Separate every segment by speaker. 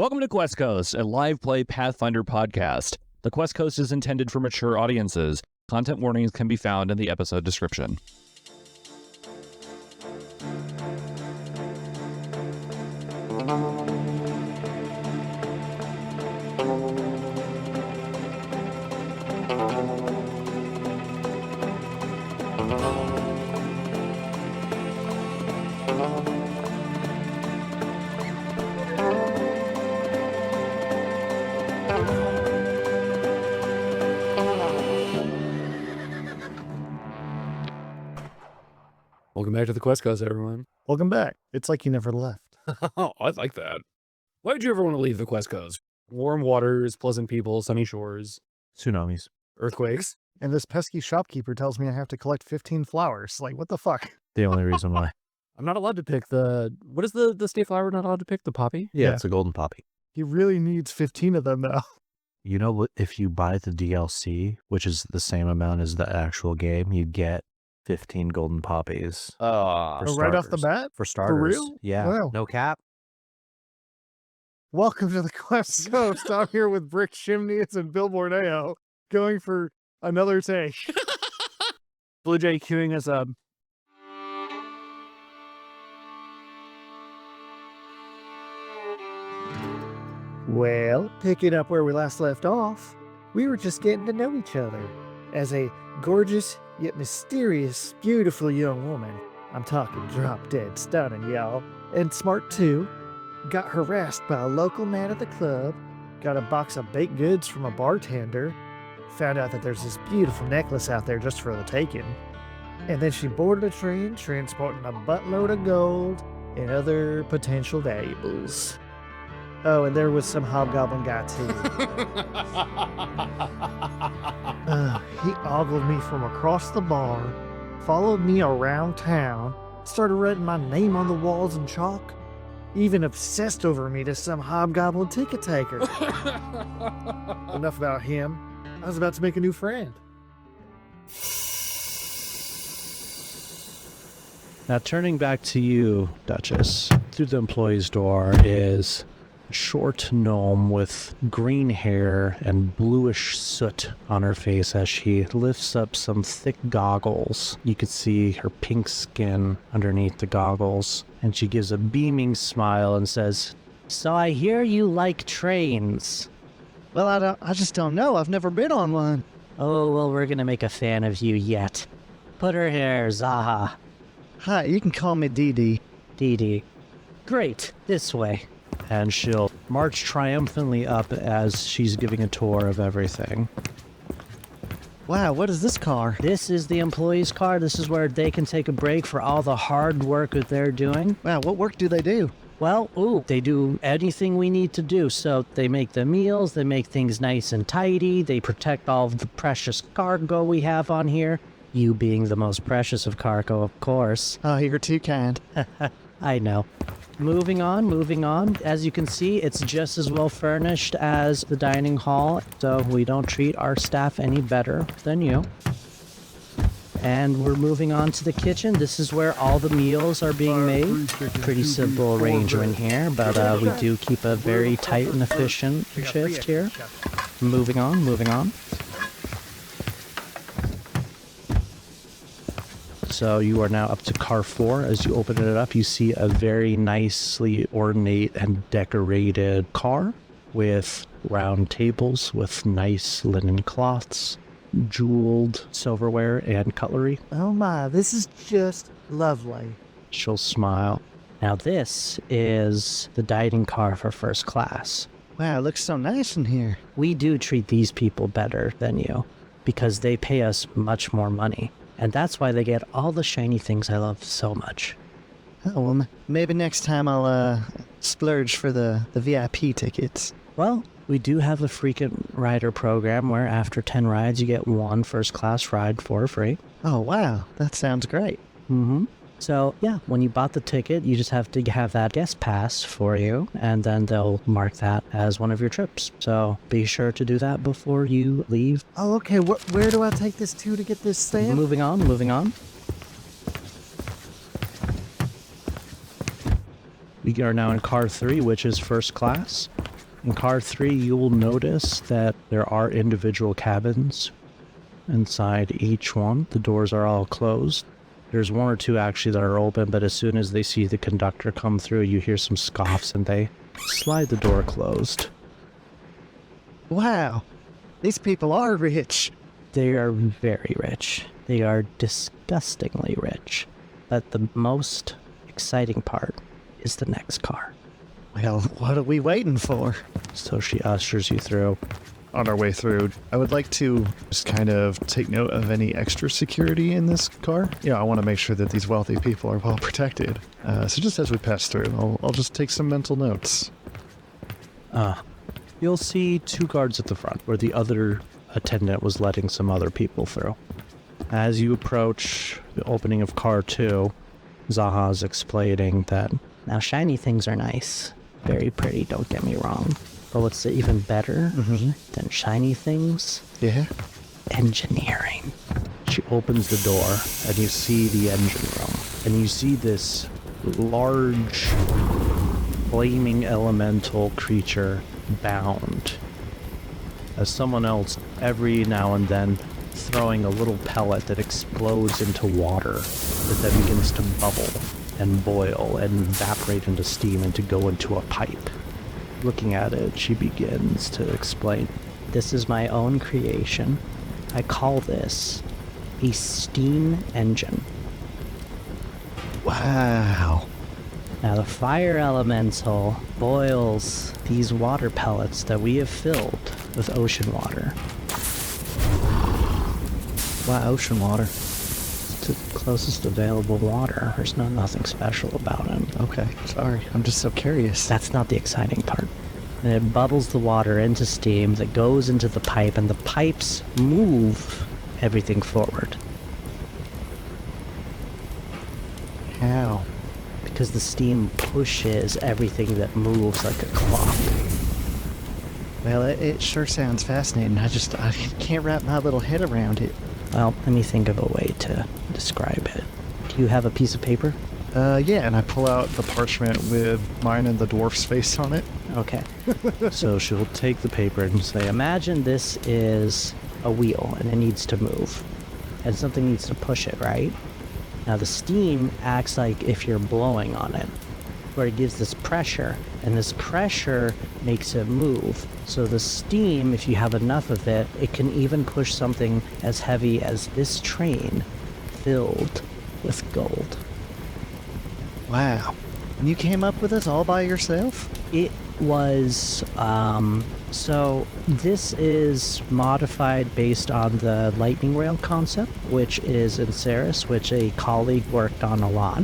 Speaker 1: Welcome to Qwest Coast, a live play Pathfinder podcast. The Qwest Coast is intended for mature audiences. Content warnings can be found in the episode description.
Speaker 2: Welcome back to the Qwest Coast, everyone.
Speaker 3: Welcome back. It's like you never left.
Speaker 2: Oh, I like that. Why did you ever want to leave the Qwest Coast? Warm waters, pleasant people, sunny shores,
Speaker 4: Tsunamis.
Speaker 2: earthquakes.
Speaker 3: And this pesky shopkeeper tells me I have to collect 15 flowers. Like, what the fuck?
Speaker 4: The only reason why.
Speaker 2: I'm not allowed to pick what is the state flower we're not allowed to pick? The poppy?
Speaker 4: Yeah,
Speaker 3: Yeah.
Speaker 4: it's a golden poppy.
Speaker 3: He really needs 15 of them, though.
Speaker 4: You know what? If you buy the DLC, which is the same amount as the actual game, you get 15 golden poppies. For
Speaker 3: Oh, right off the
Speaker 4: starters.
Speaker 3: bat?
Speaker 4: For starters.
Speaker 3: real?
Speaker 4: Yeah.
Speaker 3: Wow.
Speaker 4: No cap.
Speaker 3: Welcome to the Quest Coast. I'm here with Brick Chimneys and Bill Borneo, going for another take.
Speaker 2: Blue Jay queuing us up.
Speaker 5: Well, picking up where we last left off, we were just getting to know each other. As a gorgeous yet mysterious, beautiful young woman, I'm talking drop dead stunning, y'all, and smart too, got harassed by a local man at the club, got a box of baked goods from a bartender, found out that there's this beautiful necklace out there just for the taking, and then she boarded a train transporting a buttload of gold and other potential valuables. Oh, and there was some hobgoblin guy too. He ogled me from across the bar, followed me around town, started writing my name on the walls in chalk, even obsessed over me to some hobgoblin ticket taker. Enough about him. I was about to make a new friend.
Speaker 4: Now, turning back to you, Duchess, through the employee's door is a short gnome with green hair and bluish soot on her face as she lifts up some thick goggles. You can see her pink skin underneath the goggles, and she gives a beaming smile and says, "So I hear you like trains."
Speaker 5: Well, I just don't know. I've never been on one.
Speaker 6: Oh, well, we're gonna make a fan of you yet. Put her here, Zaha.
Speaker 5: Hi, you can call me Dee Dee.
Speaker 6: Dee Dee. Great, this way.
Speaker 4: And she'll march triumphantly up as she's giving a tour of everything.
Speaker 5: Wow, what is this car?
Speaker 6: This is the employee's car. This is where they can take a break for all the hard work that they're doing.
Speaker 5: Wow, what work do they do?
Speaker 6: Well, they do anything we need to do. So they make the meals, they make things nice and tidy, they protect all of the precious cargo we have on here. You being the most precious of cargo, of course.
Speaker 5: Oh, you're too kind.
Speaker 6: I know. Moving on. As you can see, it's just as well furnished as the dining hall, so we don't treat our staff any better than you. And we're moving on to the kitchen. This is where all the meals are being made. Pretty simple arrangement here, but we do keep a very tight and efficient shift here. Moving on.
Speaker 4: So you are now up to car 4. As you open it up, you see a very nicely ornate and decorated car with round tables with nice linen cloths, jeweled silverware and cutlery.
Speaker 5: Oh my, this is just lovely.
Speaker 4: She'll smile.
Speaker 6: Now this is the dining car for first class.
Speaker 5: Wow, it looks so nice in here.
Speaker 6: We do treat these people better than you because they pay us much more money. And that's why they get all the shiny things I love so much.
Speaker 5: Oh, well, maybe next time I'll splurge for the VIP tickets.
Speaker 6: Well, we do have a frequent rider program where after 10 rides you get one first class ride for free.
Speaker 5: Oh, wow, that sounds great.
Speaker 6: Mm-hmm. So, yeah, when you bought the ticket, you just have to have that guest pass for you, and then they'll mark that as one of your trips. So be sure to do that before you leave.
Speaker 5: Oh, okay, where do I take this to get this stamp?
Speaker 6: Moving on.
Speaker 4: We are now in car 3, which is first class. In car 3, you will notice that there are individual cabins inside each one. The doors are all closed. There's one or two actually that are open, but as soon as they see the conductor come through, you hear some scoffs and they slide the door closed.
Speaker 5: Wow, these people are rich.
Speaker 6: They are very rich. They are disgustingly rich. But the most exciting part is the next car.
Speaker 5: Well, what are we waiting for?
Speaker 4: So she ushers you through.
Speaker 7: On our way through, I would like to just kind of take note of any extra security in this car. Yeah, I want to make sure that these wealthy people are well protected. So just as we pass through, I'll just take some mental notes.
Speaker 4: You'll see 2 guards at the front where the other attendant was letting some other people through. As you approach the opening of car 2, Zaha's explaining that
Speaker 6: Now, shiny things are nice. Very pretty, don't get me wrong. But what's even better than shiny things?
Speaker 7: Yeah?
Speaker 6: Engineering.
Speaker 4: she opens the door and you see the engine room. And you see this large, flaming elemental creature bound. As someone else, every now and then, throwing a little pellet that explodes into water that then begins to bubble and boil and evaporate into steam and to go into a pipe. Looking at it, she begins to explain.
Speaker 6: This is my own creation. I call this a steam engine.
Speaker 5: Wow.
Speaker 6: Now the fire elemental boils these water pellets that we have filled with ocean water.
Speaker 5: Why ocean water?
Speaker 6: It's the closest available water. There's nothing special about it.
Speaker 5: Okay, sorry. I'm just so curious.
Speaker 6: That's not the exciting part. And it bubbles the water into steam that goes into the pipe, and the pipes move everything forward.
Speaker 5: How?
Speaker 6: Because the steam pushes everything that moves like a clock.
Speaker 5: Well, it sure sounds fascinating. I can't wrap my little head around it.
Speaker 6: Well, let me think of a way to describe it. Do you have a piece of paper?
Speaker 7: Yeah, and I pull out the parchment with mine and the dwarf's face on it.
Speaker 6: Okay.
Speaker 4: So she'll take the paper and say,
Speaker 6: Imagine this is a wheel and it needs to move. And something needs to push it, right? Now the steam acts like if you're blowing on it, where it gives this pressure, and this pressure makes it move. So the steam, if you have enough of it, it can even push something as heavy as this train filled with gold.
Speaker 5: Wow. And you came up with this all by yourself?
Speaker 6: It was, so this is modified based on the lightning rail concept, which is in Ceres, which a colleague worked on a lot.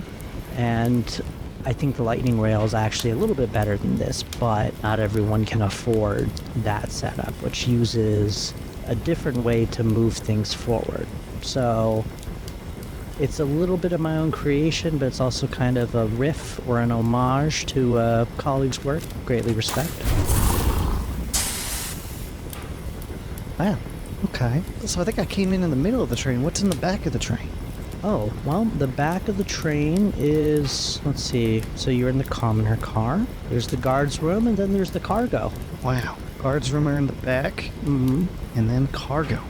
Speaker 6: And I think the lightning rail is actually a little bit better than this, but not everyone can afford that setup, which uses a different way to move things forward. So it's a little bit of my own creation, but it's also kind of a riff or an homage to a colleague's work. Greatly respect.
Speaker 5: Wow. Okay. So I think I came in the middle of the train. What's in the back of the train?
Speaker 6: Oh, well, the back of the train is, let's see, so you're in the commoner car, there's the guard's room, and then there's the cargo.
Speaker 5: Wow. Guards room are in the back,
Speaker 6: Mm-hmm.
Speaker 5: and then cargo.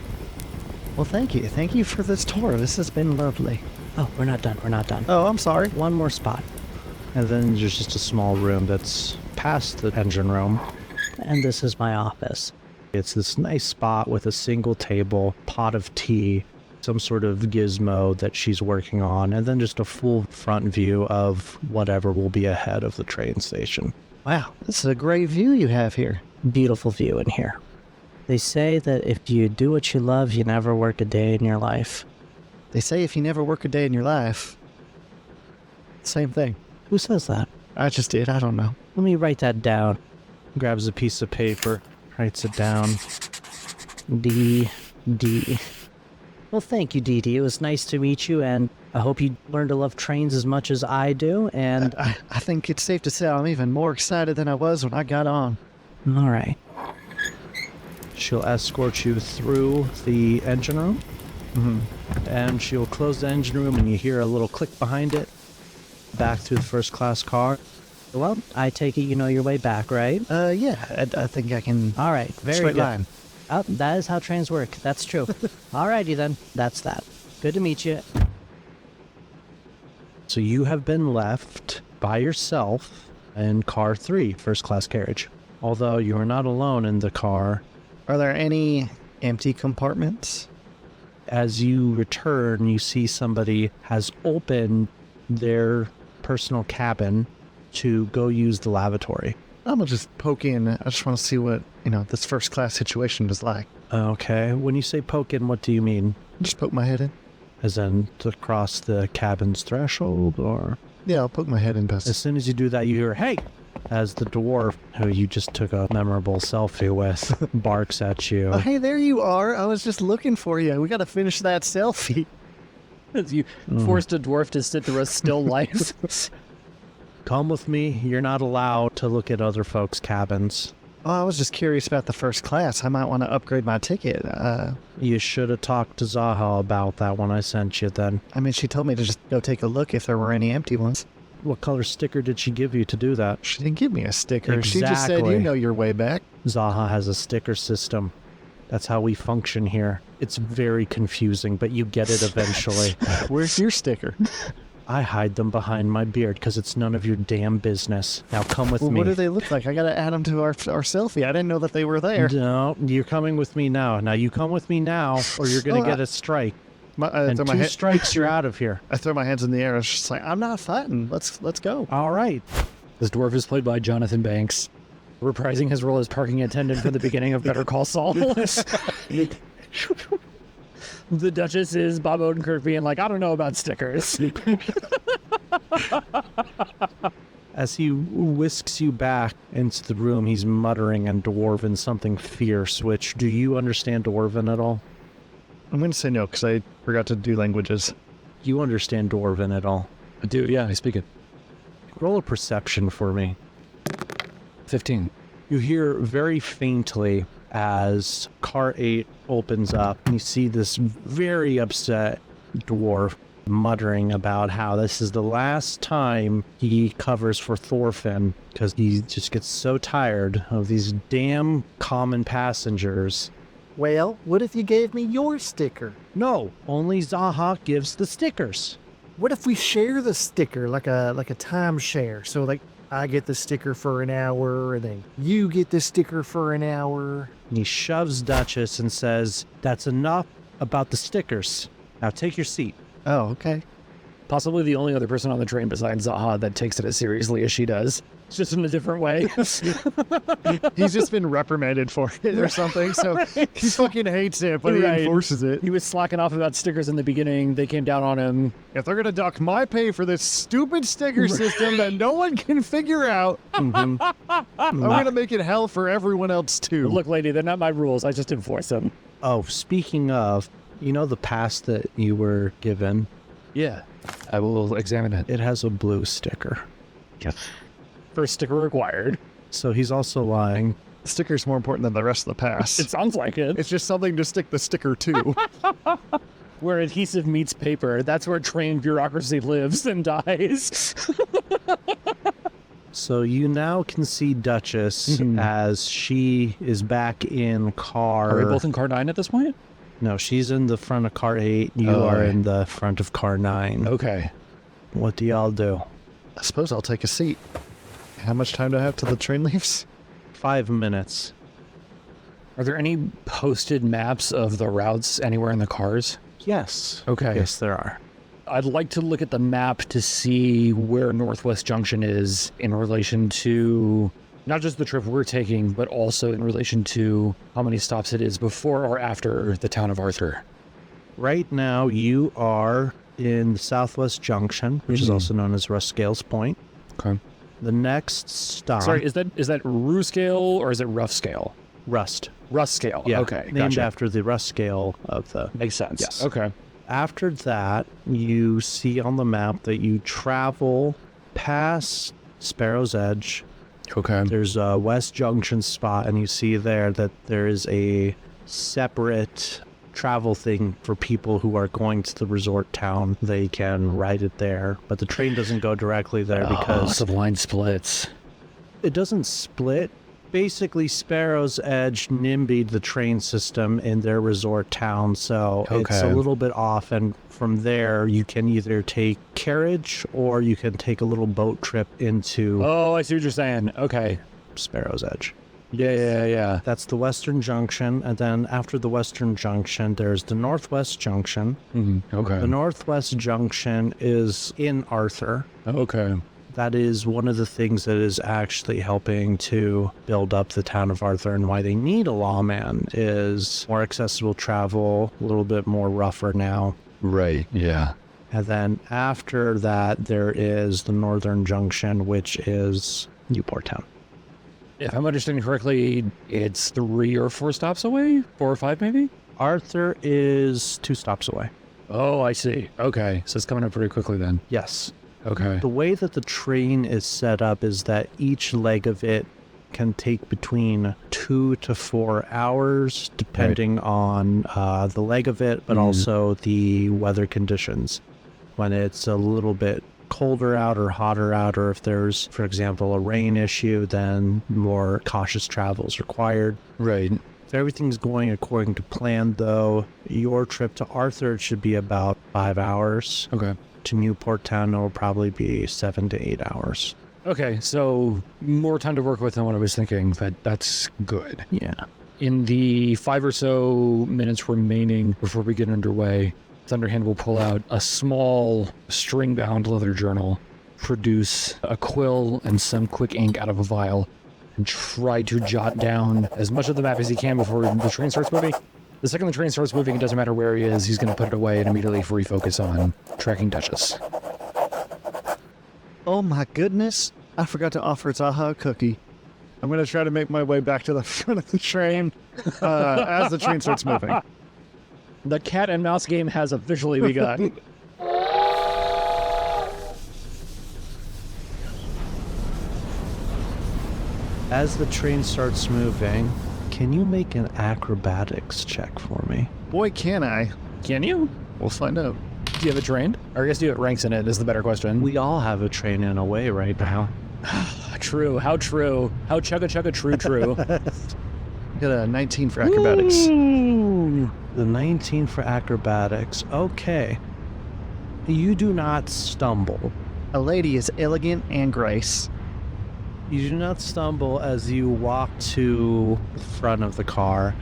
Speaker 5: Well, thank you. Thank you for this tour. This has been lovely.
Speaker 6: Oh, we're not done.
Speaker 5: Oh, I'm sorry.
Speaker 6: One more spot.
Speaker 4: and then there's just a small room that's past the engine room.
Speaker 6: And this is my office.
Speaker 4: It's this nice spot with a single table, pot of tea, some sort of gizmo that she's working on, and then just a full front view of whatever will be ahead of the train station.
Speaker 5: Wow, this is a great view you have here.
Speaker 6: Beautiful view in here. They say that if you do what you love, you never work a day in your life.
Speaker 5: They say if you never work a day in your life, same thing.
Speaker 6: Who says that?
Speaker 5: I just did. I don't know.
Speaker 6: Let me write that down.
Speaker 4: Grabs a piece of paper, writes it down.
Speaker 6: D. Well, thank you, DD. It was nice to meet you, and I hope you learn to love trains as much as I do, and...
Speaker 5: I think it's safe to say I'm even more excited than I was when I got on.
Speaker 6: All right.
Speaker 4: She'll escort you through the engine room. And she'll close the engine room, and you hear a little click behind it. Back to the first class car.
Speaker 6: Well, I take it you know your way back, right?
Speaker 7: Yeah, I think I can.
Speaker 6: All right, very
Speaker 7: Straight
Speaker 6: good.
Speaker 7: line.
Speaker 6: Oh, that is how trains work. That's true. Alrighty then. That's that. Good to meet you.
Speaker 4: So you have been left by yourself in car 3, first class carriage. Although you are not alone in the car.
Speaker 7: Are there any empty compartments?
Speaker 4: As you return, you see somebody has opened their personal cabin to go use the lavatory.
Speaker 7: I'm gonna just poke in. I just want to see what, this first class situation is like.
Speaker 4: Okay, when you say poke in, what do you mean?
Speaker 7: Just poke my head in.
Speaker 4: As in to cross the cabin's threshold, or?
Speaker 7: Yeah, I'll poke my head in past.
Speaker 4: As soon as you do that, you hear, hey! As the dwarf, who you just took a memorable selfie with, barks at you.
Speaker 7: Oh, hey, there you are. I was just looking for you. We got to finish that selfie.
Speaker 2: As you forced a dwarf to sit through a still life.
Speaker 4: Come with me. You're not allowed to look at other folks' cabins.
Speaker 7: Oh, I was just curious about the first class. I might want to upgrade my ticket.
Speaker 4: You should have talked to Zaha about that when I sent you then.
Speaker 7: I mean, she told me to just go take a look if there were any empty ones.
Speaker 4: What color sticker did she give you to do that?
Speaker 7: She didn't give me a sticker. She just said,
Speaker 4: Exactly.
Speaker 7: you know your way back.
Speaker 4: Zaha has a sticker system. That's how we function here. It's very confusing, but you get it eventually.
Speaker 7: Where's your sticker?
Speaker 4: I hide them behind my beard because it's none of your damn business. Now come with
Speaker 7: Well,
Speaker 4: me.
Speaker 7: what do they look like? I got to add them to our selfie. I didn't know that they were there.
Speaker 4: No, you're coming with me now. Now you come with me now, or you're going to get a strike. And 2 strikes, you're out of here.
Speaker 7: I throw my hands in the air. It's just like, I'm not fighting. Let's go.
Speaker 4: All right.
Speaker 2: This dwarf is played by Jonathan Banks, reprising his role as parking attendant from the beginning of Better Call Saul. The Duchess is Bob Odenkirk being like, I don't know about stickers.
Speaker 4: As he whisks you back into the room, he's muttering in Dwarven something fierce, which, do you understand Dwarven at all?
Speaker 7: I'm going to say no because I forgot to do languages.
Speaker 4: You understand Dwarven at all?
Speaker 2: I do, yeah, I speak it.
Speaker 4: Roll a perception for me.
Speaker 2: 15.
Speaker 4: You hear very faintly as car 8 opens up, and you see this very upset dwarf muttering about how this is the last time he covers for Thorfinn because he just gets so tired of these damn common passengers.
Speaker 5: Well, what if you gave me your sticker?
Speaker 4: No, only Zaha gives the stickers.
Speaker 5: What if we share the sticker like a timeshare? So like I get the sticker for an hour and then you get the sticker for an hour.
Speaker 4: And he shoves Duchess and says, that's enough about the stickers. Now take your seat.
Speaker 7: Oh, okay.
Speaker 2: Possibly the only other person on the train besides Zaha that takes it as seriously as she does. It's just in a different way.
Speaker 7: He's just been reprimanded for it or something, so he fucking hates it, but he
Speaker 2: Right.
Speaker 7: enforces it.
Speaker 2: He was slacking off about stickers in the beginning. They came down on him.
Speaker 7: If they're going to dock my pay for this stupid sticker system that no one can figure out, I'm going to make it hell for everyone else too.
Speaker 2: Look, lady, they're not my rules. I just enforce them.
Speaker 4: Oh, speaking of, you know the pass that you were given?
Speaker 2: Yeah, I will examine it.
Speaker 4: It has a blue sticker.
Speaker 2: First sticker required.
Speaker 4: So he's also lying.
Speaker 7: The sticker's more important than the rest of the pass.
Speaker 2: It sounds like it.
Speaker 7: It's just something to stick the sticker to.
Speaker 2: Where adhesive meets paper, that's where trained bureaucracy lives and dies.
Speaker 4: So you now can see Duchess as she is back in car.
Speaker 2: Are we both in car 9 at this point?
Speaker 4: No, she's in the front of car 8. You are in the front of car 9.
Speaker 2: Okay.
Speaker 4: What do y'all do?
Speaker 7: I suppose I'll take a seat. How much time do I have till the train leaves?
Speaker 4: 5 minutes.
Speaker 2: Are there any posted maps of the routes anywhere in the cars?
Speaker 4: Yes.
Speaker 2: Okay.
Speaker 4: Yes, there are.
Speaker 2: I'd like to look at the map to see where Northwest Junction is in relation to not just the trip we're taking, but also in relation to how many stops it is before or after the town of Arthur.
Speaker 4: Right now, you are in the Southwest Junction, which is also known as Ruscale's Point.
Speaker 2: Okay.
Speaker 4: The next stop...
Speaker 2: Sorry, is that Rue scale or is it rough scale?
Speaker 4: Rust.
Speaker 2: Rust scale.
Speaker 4: Yeah.
Speaker 2: Okay.
Speaker 4: Named
Speaker 2: Gotcha.
Speaker 4: after the Rust scale of the...
Speaker 2: Makes sense.
Speaker 4: Yes.
Speaker 2: Okay.
Speaker 4: After that, you see on the map that you travel past Sparrow's Edge.
Speaker 2: Okay.
Speaker 4: There's a West Junction spot, and you see there that there is a separate travel thing for people who are going to the resort town. They can ride it there, but the train doesn't go directly there because
Speaker 2: the line splits.
Speaker 4: it doesn't split. Basically, Sparrow's Edge nimbied the train system in their resort town, so it's a little bit off, and from there you can either take carriage or you can take a little boat trip into
Speaker 2: Oh, I see what you're saying. Okay.
Speaker 4: Sparrow's Edge.
Speaker 2: Yeah.
Speaker 4: That's the Western Junction, and then after the Western Junction, there's the Northwest Junction.
Speaker 2: Okay.
Speaker 4: The Northwest Junction is in Arthur.
Speaker 2: Okay.
Speaker 4: That is one of the things that is actually helping to build up the town of Arthur, and why they need a lawman is more accessible travel, a little bit more rougher now.
Speaker 2: Right. Yeah.
Speaker 4: And then after that, there is the Northern Junction, which is Newport Town.
Speaker 2: If I'm understanding correctly, it's 3 or 4 stops away? 4 or 5 maybe?
Speaker 4: Arthur is 2 stops away.
Speaker 2: Oh, I see. Okay. So it's coming up pretty quickly then.
Speaker 4: Yes.
Speaker 2: Okay.
Speaker 4: The way that the train is set up is that each leg of it can take between 2 to 4 hours, depending on the leg of it, but also the weather conditions. When it's a little bit colder out or hotter out, or if there's, for example, a rain issue, then more cautious travel is required.
Speaker 2: Right.
Speaker 4: If everything's going according to plan, though, your trip to Arthur should be about 5 hours.
Speaker 2: Okay.
Speaker 4: To Newport Town, it will probably be 7 to 8 hours.
Speaker 2: Okay, so more time to work with than what I was thinking, but that's good.
Speaker 4: Yeah.
Speaker 2: In the 5 or so minutes remaining before we get underway, Thunderhand will pull out a small string-bound leather journal, produce a quill and some quick ink out of a vial, and try to jot down as much of the map as he can before the train starts moving. The second the train starts moving, it doesn't matter where he is, he's going to put it away and immediately refocus on tracking Duchess.
Speaker 7: Oh my goodness. I forgot to offer Zaha a cookie. I'm going to try to make my way back to the front of the train as the train starts moving.
Speaker 2: The cat and mouse game has officially begun.
Speaker 4: As the train starts moving, can you make an acrobatics check for me?
Speaker 7: Boy, can I.
Speaker 2: Can you?
Speaker 7: We'll find out.
Speaker 2: Do you have it trained? Or I guess do you have ranks in it is the better question.
Speaker 4: We all have a train in a way right now.
Speaker 2: True. How true. How chugga true.
Speaker 7: Got a 19 for acrobatics.
Speaker 4: Ooh, the 19 for acrobatics. Okay. You do not stumble.
Speaker 5: A lady is elegant and grace.
Speaker 4: You do not stumble as you walk to the front of the car.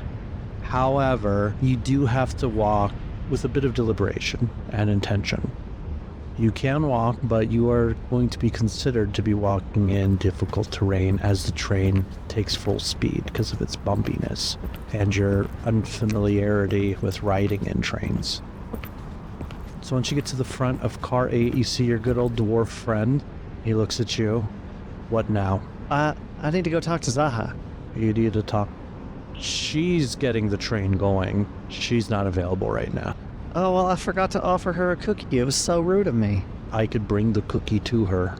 Speaker 4: However, you do have to walk with a bit of deliberation and intention. You can walk, but you are going to be considered to be walking in difficult terrain as the train takes full speed because of its bumpiness and your unfamiliarity with riding in trains. So once you get to the front of car 8, you see your good old dwarf friend. He looks at you. What now?
Speaker 5: I need to go talk to Zaha.
Speaker 4: You need to talk. She's getting the train going. She's not available right now.
Speaker 5: Oh, well, I forgot to offer her a cookie. It was so rude of me.
Speaker 4: I could bring the cookie to her.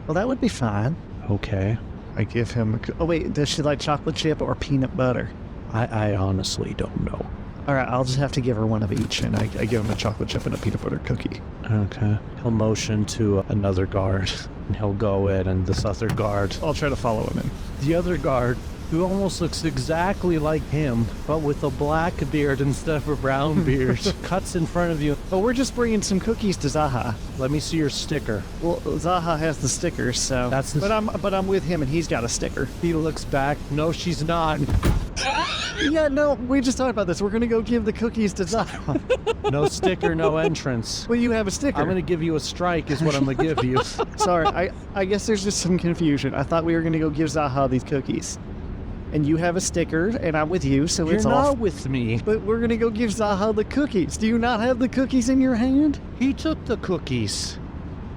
Speaker 5: Well, that would be fine.
Speaker 4: Okay.
Speaker 7: I give him
Speaker 5: Oh, wait, does she like chocolate chip or peanut butter?
Speaker 4: I honestly don't know.
Speaker 5: All right, I'll just have to give her one of each.
Speaker 7: and I give him a chocolate chip and a peanut butter cookie.
Speaker 4: Okay. He'll motion to another guard, and he'll go in, and this other guard,
Speaker 7: I'll try to follow him in.
Speaker 4: the other guard, who almost looks exactly like him, but with a black beard instead of a brown beard, cuts in front of you.
Speaker 5: Oh, we're just bringing some cookies to Zaha.
Speaker 4: Let me see your sticker.
Speaker 5: Well, Zaha has the stickers, so.
Speaker 4: That's the-
Speaker 5: But I'm with him, and he's got a sticker.
Speaker 4: He looks back. No, she's not.
Speaker 5: Yeah, no, we just talked about this. We're gonna go give the cookies to Zaha.
Speaker 4: No sticker, no entrance.
Speaker 5: Well, you have a sticker.
Speaker 4: I'm gonna give you a strike is what I'm gonna give you.
Speaker 5: Sorry, I guess there's just some confusion. I thought we were gonna go give Zaha these cookies. And you have a sticker, and I'm with you, so
Speaker 4: You're
Speaker 5: it's
Speaker 4: not
Speaker 5: off.
Speaker 4: with me.
Speaker 5: But we're gonna go give Zaha the cookies. Do you not have the cookies in your hand?
Speaker 4: He took the cookies.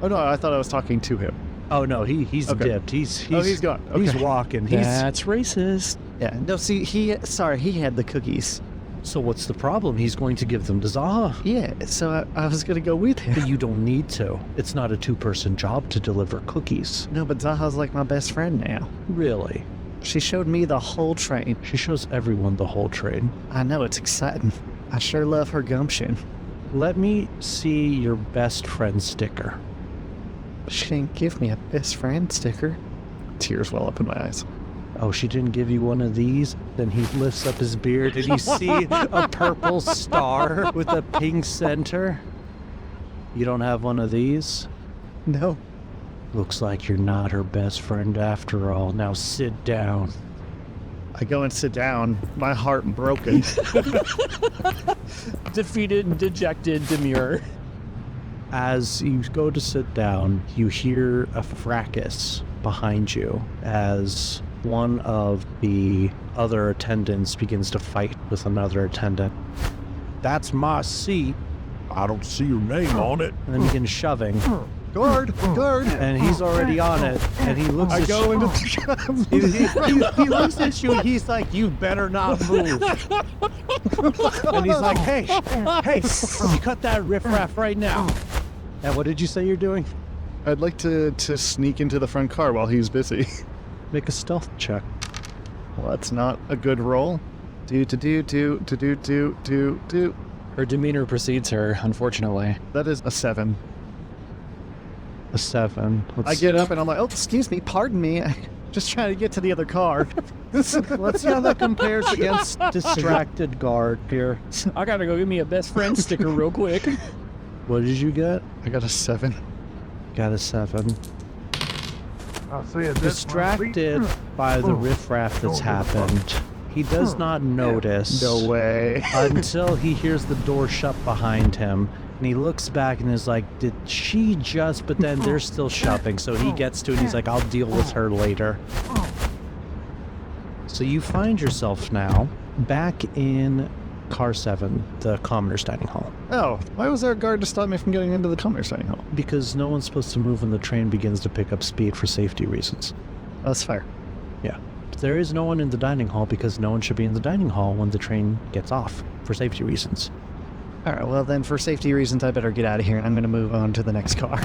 Speaker 7: Oh no, I thought I was talking to him.
Speaker 4: Oh no, he's
Speaker 7: Okay.
Speaker 4: dipped. He's
Speaker 7: gone.
Speaker 4: He's
Speaker 7: Okay.
Speaker 4: walking.
Speaker 2: That's racist.
Speaker 5: Yeah. No, see, he had the cookies.
Speaker 4: So what's the problem? He's going to give them to Zaha.
Speaker 5: Yeah, so I was gonna go with him.
Speaker 4: But you don't need to. It's not a two-person job to deliver cookies.
Speaker 5: No, but Zaha's like my best friend now.
Speaker 4: Really?
Speaker 5: She showed me the whole train.
Speaker 4: She shows everyone the whole train.
Speaker 5: I know, it's exciting.
Speaker 7: I sure love her gumption.
Speaker 4: Let me see your best friend sticker.
Speaker 7: She didn't give me a best friend sticker. Tears well up in my eyes.
Speaker 4: Oh, she didn't give you one of these? Then he lifts up his beard and you see a purple star with a pink center. You don't have one of these?
Speaker 7: No.
Speaker 4: Looks like you're not her best friend after all. Now sit down.
Speaker 7: I go and sit down, my heart broken.
Speaker 2: Defeated, dejected, demure.
Speaker 4: As you go to sit down, you hear a fracas behind you as one of the other attendants begins to fight with another attendant. That's my seat.
Speaker 8: I don't see your name on it.
Speaker 4: And then begins shoving.
Speaker 7: Guard!
Speaker 4: And he's already on it. And he looks
Speaker 7: I
Speaker 4: at
Speaker 7: go
Speaker 4: you.
Speaker 7: into the
Speaker 4: He looks at you and he's like, you better not move. And he's like, hey, you cut that riffraff right now. And what did you say you're doing?
Speaker 7: I'd like to sneak into the front car while he's busy.
Speaker 4: Make a stealth check.
Speaker 7: Well, that's not a good roll. Do.
Speaker 2: Her demeanor precedes her, unfortunately.
Speaker 7: That is a 7.
Speaker 4: A 7.
Speaker 7: I get up and I'm like, oh, excuse me, pardon me. I'm just trying to get to the other car.
Speaker 4: Let's see how that compares against distracted guard here.
Speaker 2: I gotta go get me a best friend sticker real quick.
Speaker 4: What did you get?
Speaker 7: I got a 7.
Speaker 4: Got a 7.
Speaker 8: I see it.
Speaker 4: Distracted by the riffraff that's happened, he does not notice.
Speaker 7: No way.
Speaker 4: Until he hears the door shut behind him. And he looks back and is like, did she just? But then they're still shoving. So he gets to it and he's like, I'll deal with her later. So you find yourself now back in Car 7, the Commoner's Dining Hall.
Speaker 7: Oh, why was there a guard to stop me from getting into the Commoner's Dining Hall?
Speaker 4: Because no one's supposed to move when the train begins to pick up speed for safety reasons.
Speaker 7: That's fair.
Speaker 4: Yeah. There is no one in the dining hall because no one should be in the dining hall when the train gets off for safety reasons.
Speaker 7: All right, well then for safety reasons, I better get out of here and I'm going to move on to the next car.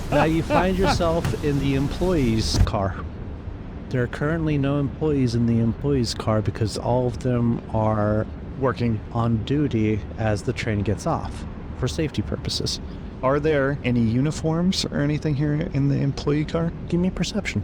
Speaker 4: Now you find yourself in the employees' car. There are currently no employees in the employees' car because all of them are
Speaker 7: Working.
Speaker 4: on duty as the train gets off for safety purposes.
Speaker 7: Are there any uniforms or anything here in the employee car?
Speaker 4: Give me a perception.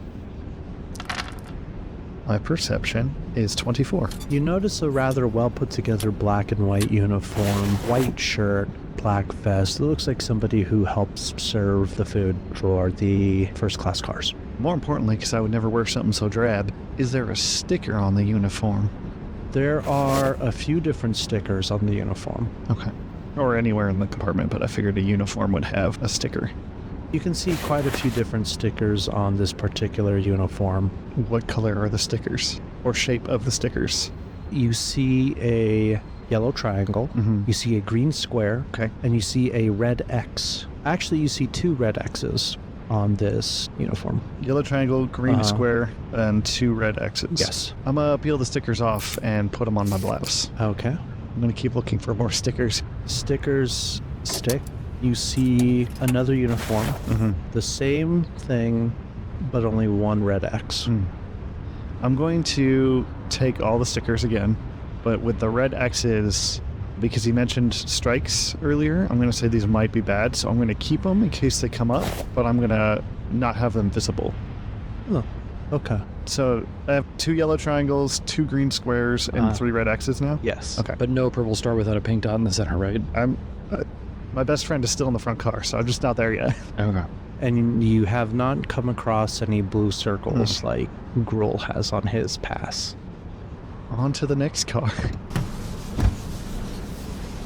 Speaker 7: My perception is 24.
Speaker 4: You notice a rather well put together black and white uniform, white shirt, black vest. It looks like somebody who helps serve the food for the first class cars.
Speaker 7: More importantly, because I would never wear something so drab, is there a sticker on the uniform?
Speaker 4: There are a few different stickers on the uniform.
Speaker 7: Okay. Or anywhere in the compartment, but I figured a uniform would have a sticker.
Speaker 4: You can see quite a few different stickers on this particular uniform.
Speaker 7: What color are the stickers? Or shape of the stickers?
Speaker 4: You see a yellow triangle, you see a green square,
Speaker 7: Okay.
Speaker 4: and you see a red X. Actually, you see 2 red X's on this uniform.
Speaker 7: Yellow triangle, green square, and 2 red X's.
Speaker 4: Yes.
Speaker 7: I'm gonna peel the stickers off and put them on my blouse.
Speaker 4: Okay.
Speaker 7: I'm gonna keep looking for more stickers.
Speaker 4: Stickers stick. You see another uniform, the same thing, but only 1 red X.
Speaker 7: I'm going to take all the stickers again, but with the red X's, because he mentioned strikes earlier, I'm going to say these might be bad, so I'm going to keep them in case they come up, but I'm going to not have them visible.
Speaker 4: Oh, okay.
Speaker 7: So I have 2 yellow triangles, 2 green squares, and 3 red X's now?
Speaker 4: Yes.
Speaker 7: Okay.
Speaker 2: But no purple star without a pink dot in the center, right?
Speaker 7: My best friend is still in the front car, so I'm just not there yet.
Speaker 2: Okay.
Speaker 4: And you have not come across any blue circles like Gruel has on his pass.
Speaker 7: On to the next car.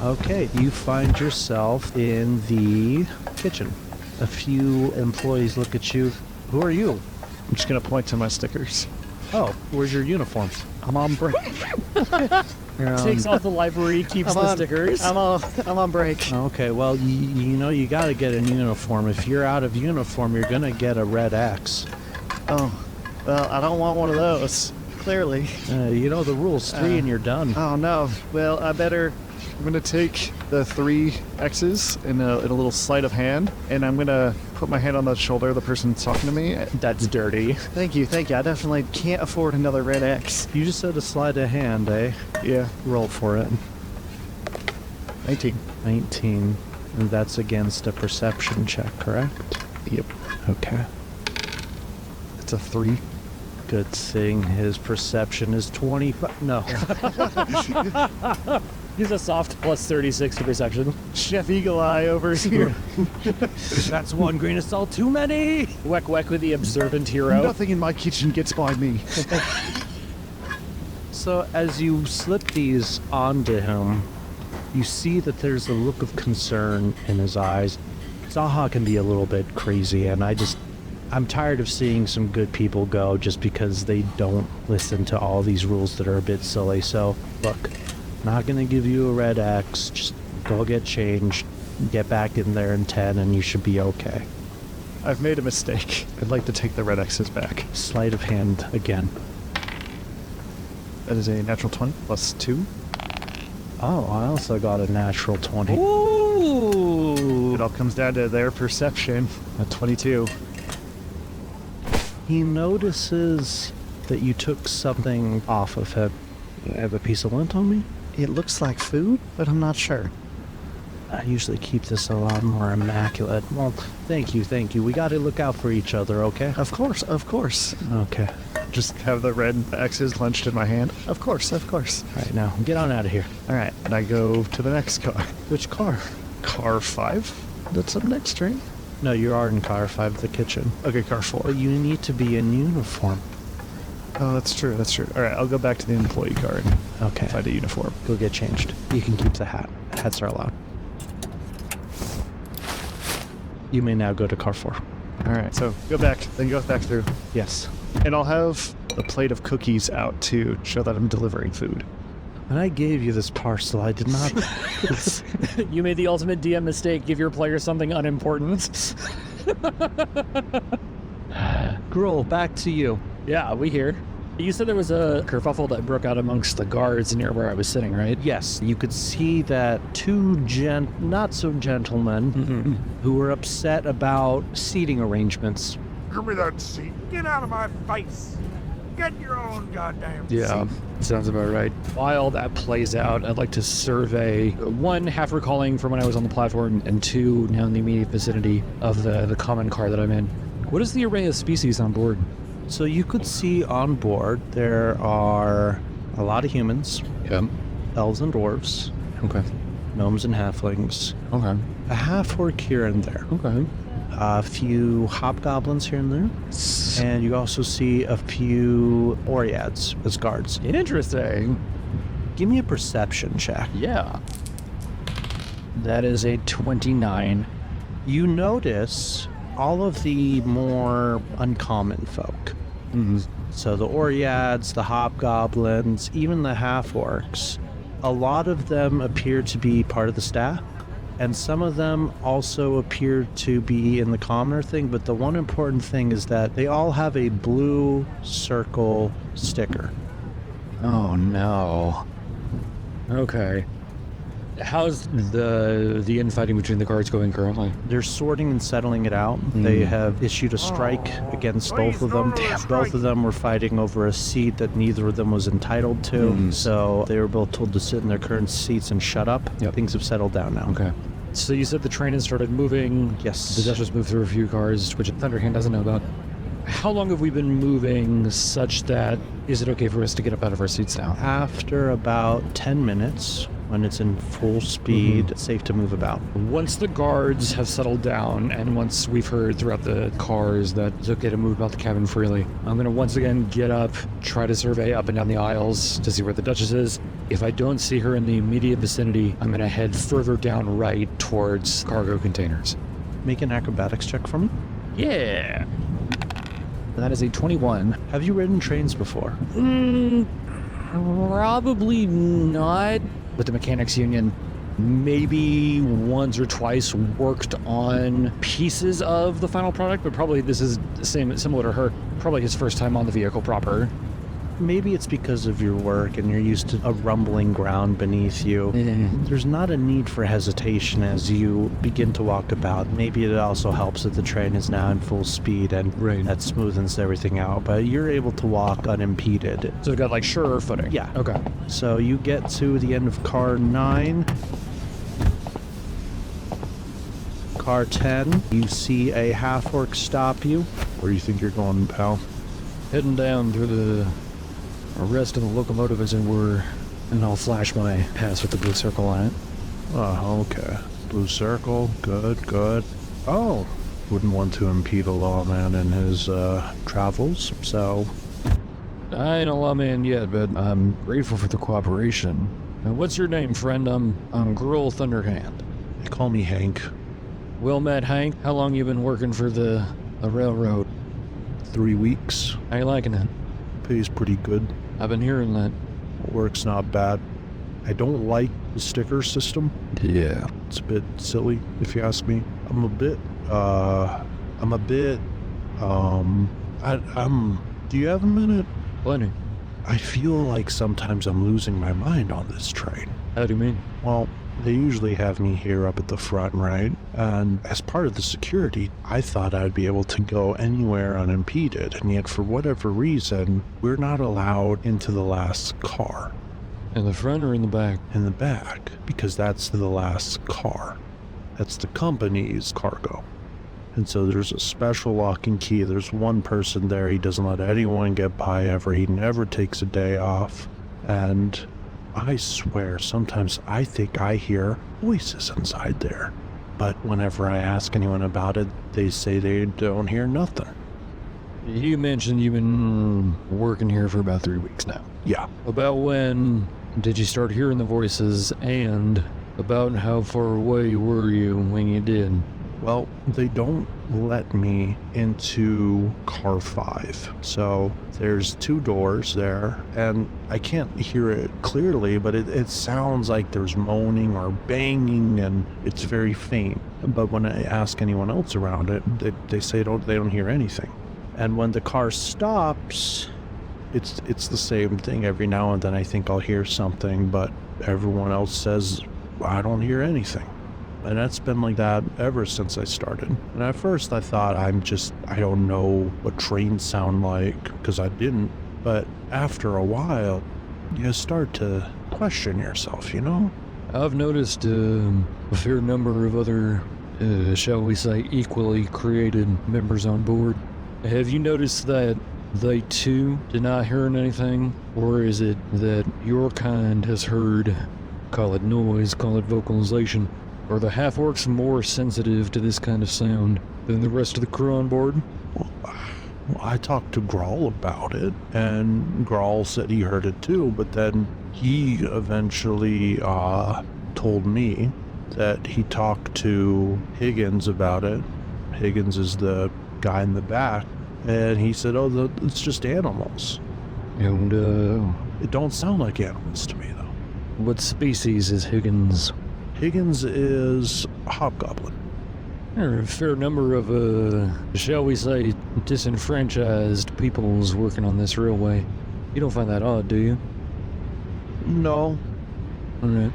Speaker 4: Okay, you find yourself in the kitchen. A few employees look at you. Who are you?
Speaker 7: I'm just going to point to my stickers.
Speaker 4: Oh, where's your uniform?
Speaker 7: I'm on break.
Speaker 2: Takes off the library, keeps the stickers.
Speaker 7: I'm on break.
Speaker 4: Okay, well, you know you gotta get a uniform. If you're out of uniform, you're gonna get a red X.
Speaker 7: Oh, well, I don't want one of those, clearly.
Speaker 4: You know the rules, 3 and you're done.
Speaker 7: Oh, no. Well, I'm going to take the 3 X's in a little sleight of hand, and I'm going to put my hand on the shoulder of the person talking to me.
Speaker 2: That's dirty.
Speaker 7: Thank you. I definitely can't afford another red X.
Speaker 4: You just said a sleight of hand, eh?
Speaker 7: Yeah.
Speaker 4: Roll for it.
Speaker 7: 19.
Speaker 4: 19. And that's against a perception check, correct?
Speaker 7: Yep.
Speaker 4: Okay.
Speaker 7: It's a 3.
Speaker 4: Good thing his perception is 25. No.
Speaker 2: He's a soft plus 36 to perception.
Speaker 7: Chef Eagle Eye over here.
Speaker 2: That's one grain of salt too many. Weck with the observant hero.
Speaker 7: Nothing in my kitchen gets by me.
Speaker 4: So as you slip these onto him, you see that there's a look of concern in his eyes. Zaha can be a little bit crazy, and I'm tired of seeing some good people go just because they don't listen to all these rules that are a bit silly. So, look, not gonna give you a red X, just go get changed, get back in there in 10, and you should be okay.
Speaker 7: I've made a mistake. I'd like to take the red X's back.
Speaker 4: Sleight of hand again.
Speaker 7: That is a natural 20 plus 2.
Speaker 4: Oh, I also got a natural 20.
Speaker 2: Ooh.
Speaker 7: It all comes down to their perception. A 22.
Speaker 4: He notices that you took something off of him. I have a piece of lint on me?
Speaker 5: It looks like food, but I'm not sure.
Speaker 4: I usually keep this a lot more immaculate. Well, thank you. We gotta look out for each other, okay?
Speaker 5: Of course.
Speaker 4: Okay.
Speaker 7: Just have the red X's clenched in my hand. Of course.
Speaker 4: Alright, now, get on out of here.
Speaker 7: All right, and I go to the next car.
Speaker 4: Which car?
Speaker 7: Car 5? That's up next, right?
Speaker 4: No, you are in car 5, the kitchen.
Speaker 7: Okay, car 4.
Speaker 4: But you need to be in uniform.
Speaker 7: Oh, that's true. All right, I'll go back to the employee car and
Speaker 4: Okay.
Speaker 7: find a uniform.
Speaker 4: Go get changed. You can keep the hat. Hats are allowed. You may now go to car 4.
Speaker 7: All right, so go back, then go back through.
Speaker 4: Yes.
Speaker 7: And I'll have a plate of cookies out to show that I'm delivering food.
Speaker 4: When I gave you this parcel, I did not...
Speaker 2: You made the ultimate DM mistake. Give your player something unimportant.
Speaker 4: Gruel, back to you.
Speaker 2: Yeah, we hear. You said there was a kerfuffle that broke out amongst the guards near where I was sitting, right?
Speaker 4: Yes, you could see that two not-so-gentlemen who were upset about seating arrangements.
Speaker 8: Give me that seat. Get out of my face. Get your own goddamn
Speaker 2: Yeah,
Speaker 8: seat.
Speaker 2: sounds about right. While that plays out, I'd like to survey, one, half recalling from when I was on the platform, and two, now in the immediate vicinity of the common car that I'm in. What is the array of species on board?
Speaker 4: So you could see on board there are a lot of humans,
Speaker 2: Yeah.
Speaker 4: elves and dwarves,
Speaker 2: Okay.
Speaker 4: gnomes and halflings,
Speaker 2: Okay.
Speaker 4: a half-orc here and there,
Speaker 2: Okay.
Speaker 4: a few hobgoblins here and there, and you also see a few Oriads as guards.
Speaker 2: Interesting.
Speaker 4: Give me a perception check.
Speaker 2: Yeah. That is a 29.
Speaker 4: You notice all of the more uncommon folk. So the Oriads, the Hobgoblins, even the half-orcs, a lot of them appear to be part of the staff, and some of them also appear to be in the commoner thing, but the one important thing is that they all have a blue circle sticker.
Speaker 2: Oh, no. Okay. How's the infighting between the guards going currently?
Speaker 4: They're sorting and settling it out. They have issued a strike against both of them. Both of them were fighting over a seat that neither of them was entitled to. So they were both told to sit in their current seats and shut up.
Speaker 2: Yep.
Speaker 4: Things have settled down now.
Speaker 2: Okay. So you said the train has started moving.
Speaker 4: Yes.
Speaker 2: The Duchess moved through a few cars, which Thunderhand doesn't know about. How long have we been moving such that is it okay for us to get up out of our seats now?
Speaker 4: After about 10 minutes, when it's in full speed, it's safe to move about.
Speaker 2: Once the guards have settled down, and once we've heard throughout the cars that it's okay to move about the cabin freely, I'm going to once again get up, try to survey up and down the aisles to see where the Duchess is. If I don't see her in the immediate vicinity, I'm going to head further down right towards cargo containers.
Speaker 4: Make an acrobatics check for me.
Speaker 2: Yeah. That is a 21.
Speaker 4: Have you ridden trains before?
Speaker 2: Probably not. With the mechanics union, maybe once or twice worked on pieces of the final product, but probably this is similar to her. Probably his first time on the vehicle proper.
Speaker 4: Maybe it's because of your work and you're used to a rumbling ground beneath you. There's not a need for hesitation as you begin to walk about. Maybe it also helps that the train is now in full speed and that smoothens everything out, but you're able to walk unimpeded.
Speaker 2: So we've got like surer footing.
Speaker 4: Yeah.
Speaker 2: Okay.
Speaker 4: So you get to the end of car 9. Car 10, you see a half-orc stop you.
Speaker 7: Where do you think you're going, pal?
Speaker 2: Heading down through the rest of the locomotive as it were, and I'll flash my pass with the blue circle on it.
Speaker 4: Oh, okay. Blue circle, good. Oh, wouldn't want to impede a lawman in his travels, so...
Speaker 2: I ain't a lawman yet, but I'm grateful for the cooperation. Now, what's your name, friend? I'm Duchess and Thunderhand.
Speaker 4: They call me Hank.
Speaker 2: Well met, Hank. How long you been working for the railroad?
Speaker 4: 3 weeks.
Speaker 2: How you liking it?
Speaker 4: Pays pretty good.
Speaker 2: I've been hearing that.
Speaker 4: Work's not bad. I don't like the sticker system.
Speaker 2: Yeah.
Speaker 4: It's a bit silly, if you ask me. I'm a bit, do you have a minute?
Speaker 2: Plenty.
Speaker 4: I feel like sometimes I'm losing my mind on this train.
Speaker 2: How do you mean?
Speaker 4: Well, they usually have me here up at the front, right? And as part of the security, I thought I'd be able to go anywhere unimpeded, and yet for whatever reason, we're not allowed into the last car.
Speaker 2: In the front or in the back?
Speaker 4: In the back, because that's the last car. That's the company's cargo. And so there's a special lock and key. There's one person there. He doesn't let anyone get by ever. He never takes a day off. And I swear, sometimes I think I hear voices inside there. But whenever I ask anyone about it, they say they don't hear nothing.
Speaker 2: You mentioned you've been working here for about 3 weeks now.
Speaker 4: Yeah.
Speaker 2: About when did you start hearing the voices, and about how far away were you when you did?
Speaker 4: Well, they don't let me into car 5. So there's 2 doors there, and I can't hear it clearly, but it sounds like there's moaning or banging, and it's very faint. But when I ask anyone else around it, they say they don't hear anything. And when the car stops, it's the same thing. Every now and then I think I'll hear something, but everyone else says I don't hear anything. And that's been like that ever since I started. And at first I thought I don't know what trains sound like, because I didn't. But after a while, you start to question yourself, you know?
Speaker 2: I've noticed a fair number of other, shall we say, equally created members on board. Have you noticed that they too did not hear anything? Or is it that your kind has heard, call it noise, call it vocalization? Are the half-orcs more sensitive to this kind of sound than the rest of the crew on board?
Speaker 4: Well, I talked to Grawl about it, and Grawl said he heard it too, but then he eventually told me that he talked to Higgins about it. Higgins is the guy in the back, and he said, oh, it's just animals.
Speaker 2: And,
Speaker 4: It don't sound like animals to me, though.
Speaker 2: what species is Higgins?
Speaker 4: Higgins is Hobgoblin.
Speaker 2: There are a fair number of, shall we say, disenfranchised peoples working on this railway. You don't find that odd, do you?
Speaker 4: No.
Speaker 2: Alright.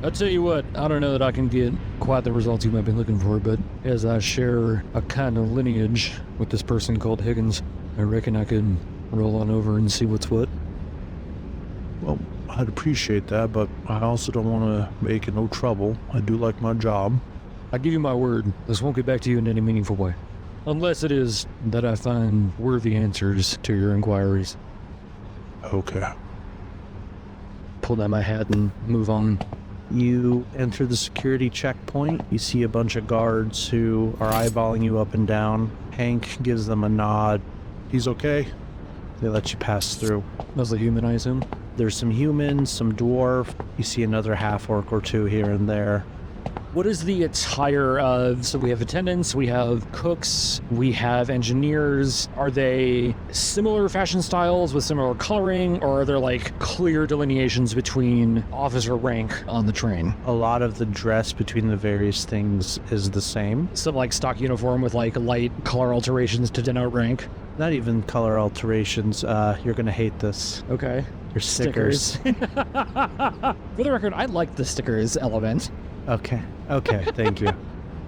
Speaker 2: I'll tell you what, I don't know that I can get quite the results you might be looking for, but as I share a kind of lineage with this person called Higgins, I reckon I could roll on over and see what's what.
Speaker 4: Well, I'd appreciate that, but I also don't want to make it no trouble. I do like my job.
Speaker 2: I give you my word, this won't get back to you in any meaningful way. Unless it is that I find worthy answers to your inquiries.
Speaker 4: Okay.
Speaker 2: Pull down my hat and move on.
Speaker 6: You enter the security checkpoint. You see a bunch of guards who are eyeballing you up and down. Hank gives them a nod.
Speaker 4: He's okay?
Speaker 6: They let you pass through.
Speaker 2: Mostly human, I assume?
Speaker 6: There's some humans, some dwarf. You see another half-orc or two here and there.
Speaker 2: What is the attire of, so we have attendants, we have cooks, we have engineers. Are they similar fashion styles with similar coloring, or are there like clear delineations between officer rank on the train?
Speaker 6: A lot of the dress between the various things is the same.
Speaker 2: Some like stock uniform with like light color alterations to denote rank?
Speaker 6: Not even color alterations. You're gonna hate this.
Speaker 2: Okay.
Speaker 6: Your stickers.
Speaker 2: For the record, I like the stickers element.
Speaker 6: Okay, thank you.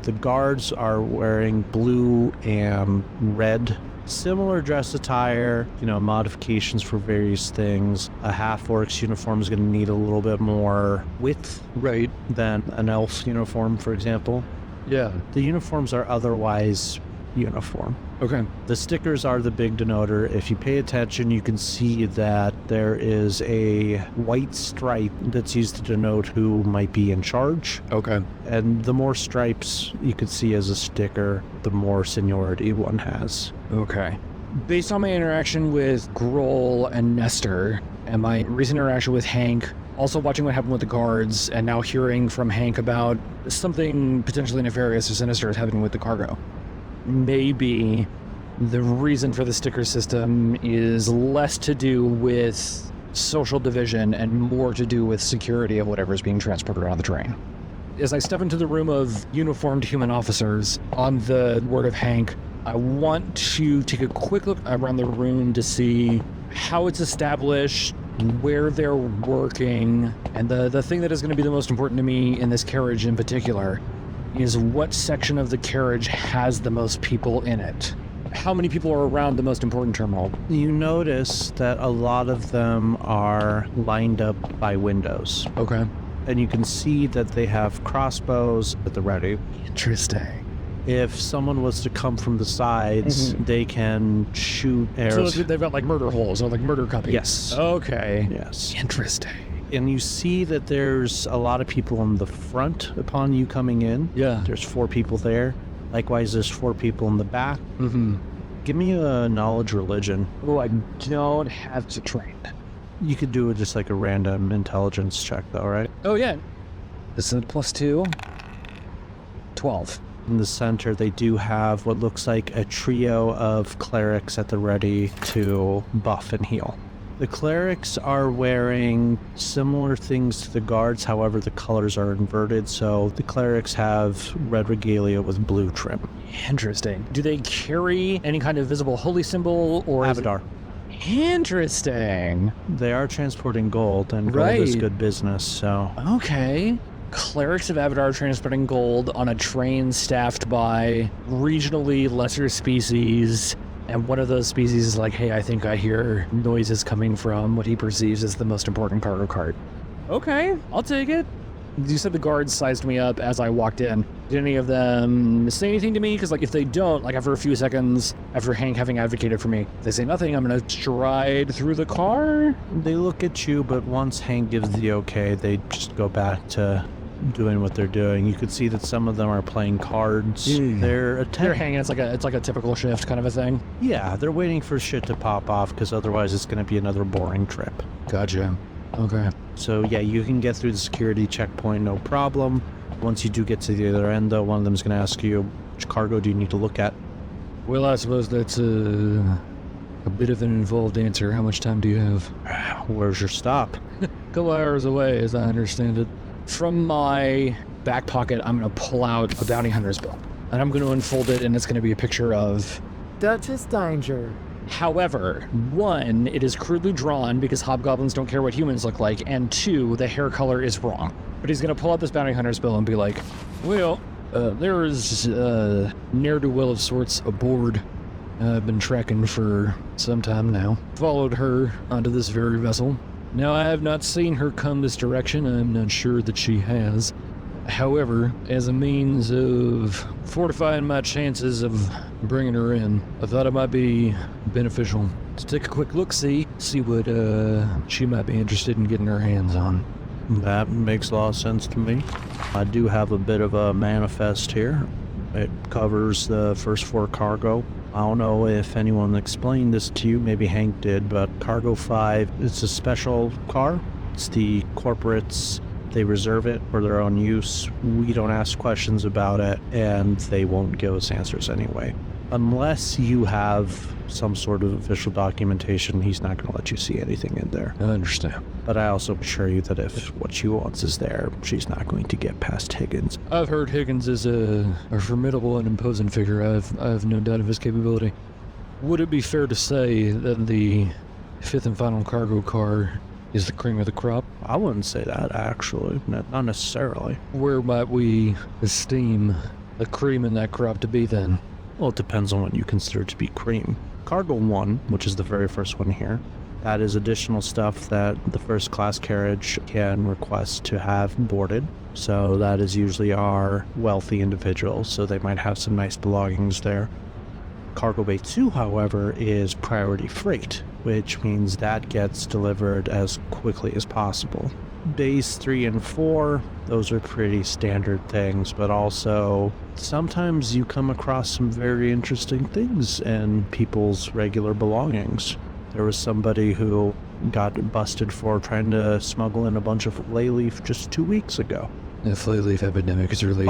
Speaker 6: The guards are wearing blue and red. Similar dress attire, modifications for various things. A half-orc's uniform is going to need a little bit more width
Speaker 2: Right.
Speaker 6: than an elf's uniform, for example.
Speaker 2: Yeah.
Speaker 4: The uniforms are otherwise uniform.
Speaker 2: Okay.
Speaker 4: The stickers are the big denoter. If you pay attention, you can see that there is a white stripe that's used to denote who might be in charge.
Speaker 2: Okay.
Speaker 4: And the more stripes you can see as a sticker, the more seniority one has.
Speaker 2: Okay. Based on my interaction with Grohl and Nestor, and my recent interaction with Hank, also watching what happened with the guards, and now hearing from Hank about something potentially nefarious or sinister is happening with the cargo, maybe the reason for the sticker system is less to do with social division and more to do with security of whatever's being transported on the train. As I step into the room of uniformed human officers, on the word of Hank, I want to take a quick look around the room to see how it's established, where they're working, and the thing that is going to be the most important to me in this carriage in particular is what section of the carriage has the most people in it. How many people are around the most important terminal?
Speaker 4: You notice that a lot of them are lined up by windows.
Speaker 2: Okay.
Speaker 4: And you can see that they have crossbows at the ready.
Speaker 2: Interesting.
Speaker 4: If someone was to come from the sides, they can shoot arrows.
Speaker 2: So they've got like murder holes or like murder cuppies?
Speaker 4: Yes.
Speaker 2: Okay.
Speaker 4: Yes.
Speaker 2: Interesting.
Speaker 4: And you see that there's a lot of people in the front upon you coming in.
Speaker 2: Yeah.
Speaker 4: There's 4 people there. Likewise, there's 4 people in the back.
Speaker 2: Mm-hmm.
Speaker 4: Give me a knowledge religion.
Speaker 2: Oh, I don't have to train.
Speaker 4: You could do it just like a random intelligence check though, right?
Speaker 2: Oh, yeah. This is a +2. 12.
Speaker 4: In the center, they do have what looks like a trio of clerics at the ready to buff and heal. The clerics are wearing similar things to the guards, however, the colors are inverted, so the clerics have red regalia with blue trim.
Speaker 2: Interesting. Do they carry any kind of visible holy symbol or
Speaker 4: Abadar.
Speaker 2: Interesting.
Speaker 4: They are transporting gold, and gold is
Speaker 2: Right.
Speaker 4: good business, so...
Speaker 2: Okay. Clerics of Abadar transporting gold on a train staffed by regionally lesser species, and one of those species is like, hey, I think I hear noises coming from what he perceives as the most important cargo cart. Okay, I'll take it. You said the guards sized me up as I walked in. Did any of them say anything to me? Because like if they don't, like after a few seconds, after Hank having advocated for me, if they say nothing, I'm gonna stride through the car.
Speaker 4: They look at you, but once Hank gives the okay, they just go back to doing what they're doing. You could see that some of them are playing cards. They're
Speaker 2: Hanging. It's like a typical shift kind of a thing.
Speaker 4: Yeah, they're waiting for shit to pop off because otherwise it's going to be another boring trip.
Speaker 2: Gotcha. Okay.
Speaker 4: So yeah, you can get through the security checkpoint, no problem. Once you do get to the other end, though, one of them is going to ask you, which cargo do you need to look at?
Speaker 2: Well, I suppose that's a bit of an involved answer. How much time do you have?
Speaker 4: Where's your stop?
Speaker 2: A couple hours away, as I understand it. From my back pocket, I'm going to pull out a bounty hunter's bill. And I'm going to unfold it, and it's going to be a picture of...
Speaker 5: Duchess Danger.
Speaker 2: However, 1, it is crudely drawn because hobgoblins don't care what humans look like, and 2, the hair color is wrong. But he's going to pull out this bounty hunter's bill and be like, well, there is a ne'er-do-well of sorts aboard. I've been tracking for some time now. Followed her onto this very vessel. Now, I have not seen her come this direction. I'm not sure that she has. However, as a means of fortifying my chances of bringing her in, I thought it might be beneficial to take a quick look-see, see what she might be interested in getting her hands on.
Speaker 4: That makes a lot of sense to me. I do have a bit of a manifest here. It covers the first 4 cargo. I don't know if anyone explained this to you, maybe Hank did, but Cargo 5, it's a special car. It's the corporates, they reserve it for their own use. We don't ask questions about it, and they won't give us answers anyway. Unless you have some sort of official documentation, he's not going to let you see anything in there.
Speaker 2: I understand.
Speaker 4: But I also assure you that if what she wants is there, she's not going to get past Higgins.
Speaker 2: I've heard Higgins is a formidable and imposing figure. I have no doubt of his capability. Would it be fair to say that the 5th and final cargo car is the cream of the crop?
Speaker 4: I wouldn't say that, actually. Not necessarily.
Speaker 2: Where might we esteem the cream in that crop to be then?
Speaker 4: Well, it depends on what you consider to be cream. Cargo 1, which is the very first one here, That is additional stuff that the first class carriage can request to have boarded. So that is usually our wealthy individuals, so they might have some nice belongings there. Cargo Bay 2, however, is priority freight, which means that gets delivered as quickly as possible. Bays 3 and 4, those are pretty standard things, but also sometimes you come across some very interesting things in people's regular belongings. There was somebody who got busted for trying to smuggle in a bunch of flay leaf just 2 weeks ago.
Speaker 2: The flay leaf epidemic is really...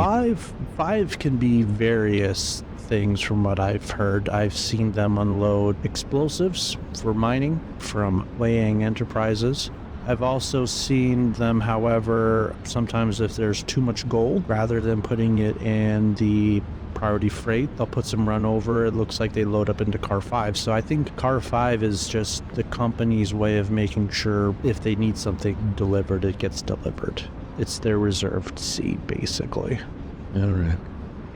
Speaker 4: Five can be various things from what I've heard. I've seen them unload explosives for mining from weighing enterprises. I've also seen them, however, sometimes if there's too much gold, rather than putting it in the priority freight, they'll put some run over. It looks like they load up into car 5. So I think car 5 is just the company's way of making sure if they need something delivered, it gets delivered. It's their reserved seat, basically.
Speaker 2: All right.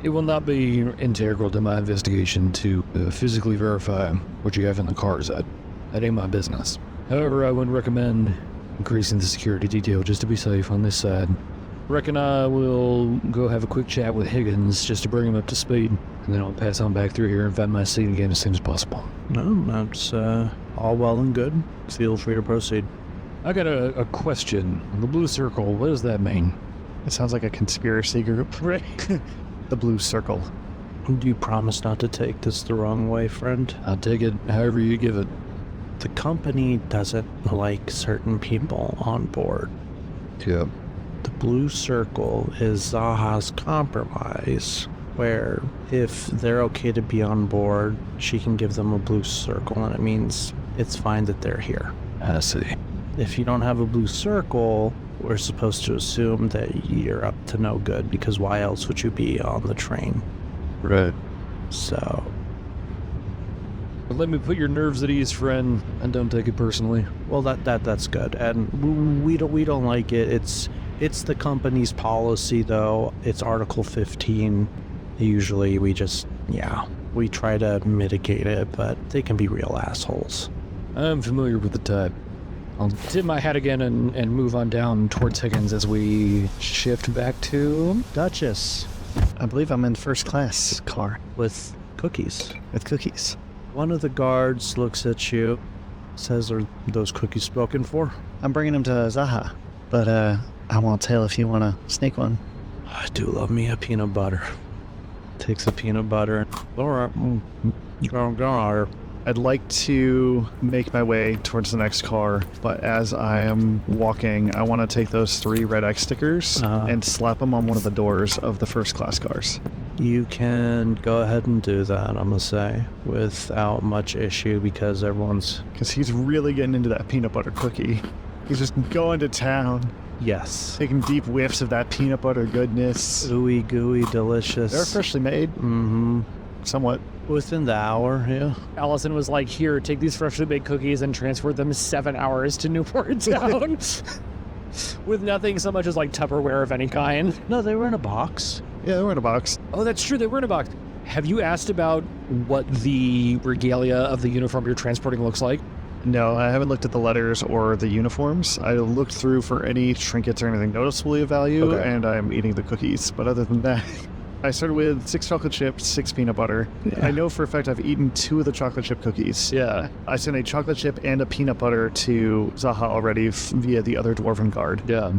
Speaker 2: It will not be integral to my investigation to physically verify what you have in the cars. That ain't my business. However, I would recommend increasing the security detail just to be safe on this side. Reckon I will go have a quick chat with Higgins just to bring him up to speed, and then I'll pass on back through here and find my seat again as soon as possible.
Speaker 4: No, that's all well and good. Feel free to proceed.
Speaker 2: I got a question. The blue circle, what does that mean?
Speaker 7: It sounds like a conspiracy group.
Speaker 2: Right.
Speaker 7: The Blue Circle.
Speaker 4: Do you promise not to take this the wrong way, friend?
Speaker 2: I'll take it however you give it.
Speaker 4: The company doesn't like certain people on board.
Speaker 2: Yeah.
Speaker 4: The Blue Circle is Zaha's compromise, where if they're okay to be on board, she can give them a blue circle, and it means it's fine that they're here.
Speaker 2: I see.
Speaker 4: If you don't have a blue circle, we're supposed to assume that you're up to no good, because why else would you be on the train?
Speaker 2: Right.
Speaker 4: So...
Speaker 2: But let me put your nerves at ease, friend, and don't take it personally.
Speaker 4: Well, that's good, and we don't like it. It's the company's policy, though. It's Article 15. Usually we try to mitigate it, but they can be real assholes.
Speaker 2: I'm familiar with the type. I'll tip my hat again and move on down towards Higgins as we shift back to...
Speaker 4: Duchess.
Speaker 7: I believe I'm in first class car.
Speaker 4: With cookies.
Speaker 7: With cookies.
Speaker 4: One of the guards looks at you, says, "Are those cookies spoken for?"
Speaker 7: I'm bringing them to Zaha, but I won't tell if you want to sneak one.
Speaker 4: I do love me a peanut butter. Takes a peanut butter and... Alright, go.
Speaker 7: I'd like to make my way towards the next car, but as I am walking, I want to take those 3 red X stickers and slap them on one of the doors of the first class cars.
Speaker 4: You can go ahead and do that, I'm gonna say, without much issue, because everyone's...
Speaker 7: Because he's really getting into that peanut butter cookie. He's just going to town.
Speaker 4: Yes.
Speaker 7: Taking deep whiffs of that peanut butter goodness.
Speaker 4: Ooey gooey, delicious.
Speaker 7: They're freshly made.
Speaker 4: Mm-hmm.
Speaker 7: Somewhat.
Speaker 4: Within the hour, yeah.
Speaker 3: Allison was like, here, take these freshly baked cookies and transport them 7 hours to Newport Town. With nothing so much as like Tupperware of any kind.
Speaker 4: No, they were in a box.
Speaker 7: Yeah, they were in a box.
Speaker 3: Oh, that's true, they were in a box.
Speaker 2: Have you asked about what the regalia of the uniform you're transporting looks like?
Speaker 7: No, I haven't looked at the letters or the uniforms. I looked through for any trinkets or anything noticeably of value, and I'm eating the cookies. But other than that, I started with 6 chocolate chips, 6 peanut butter.
Speaker 4: Yeah.
Speaker 7: I know for a fact I've eaten 2 of the chocolate chip cookies.
Speaker 2: Yeah.
Speaker 7: I sent a chocolate chip and a peanut butter to Zaha already via the other dwarven guard.
Speaker 2: Yeah.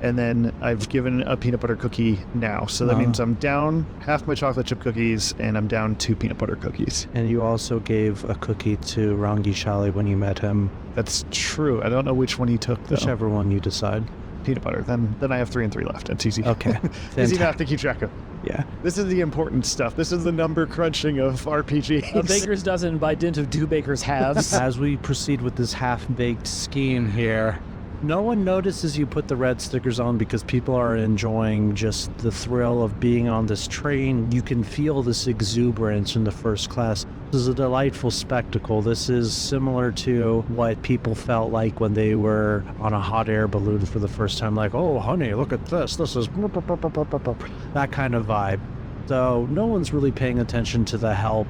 Speaker 7: And then I've given a peanut butter cookie now. So that means I'm down half my chocolate chip cookies and I'm down 2 peanut butter cookies.
Speaker 4: And you also gave a cookie to Rangi Shali when you met him.
Speaker 7: That's true. I don't know which one he took, though.
Speaker 4: Whichever one you decide.
Speaker 7: Peanut butter. Then I have 3 and 3 left. It's easy.
Speaker 4: Okay.
Speaker 7: Easy enough to keep track of.
Speaker 4: Yeah.
Speaker 7: This is the important stuff. This is the number crunching of RPGs.
Speaker 3: A baker's dozen by dint of 2 baker's halves.
Speaker 4: As we proceed with this half-baked scheme here, no one notices you put the red stickers on because people are enjoying just the thrill of being on this train. You can feel this exuberance in the first class. This is a delightful spectacle. This is similar to what people felt like when they were on a hot air balloon for the first time. Like, oh, honey, look at this. This is... that kind of vibe. So no one's really paying attention to the help.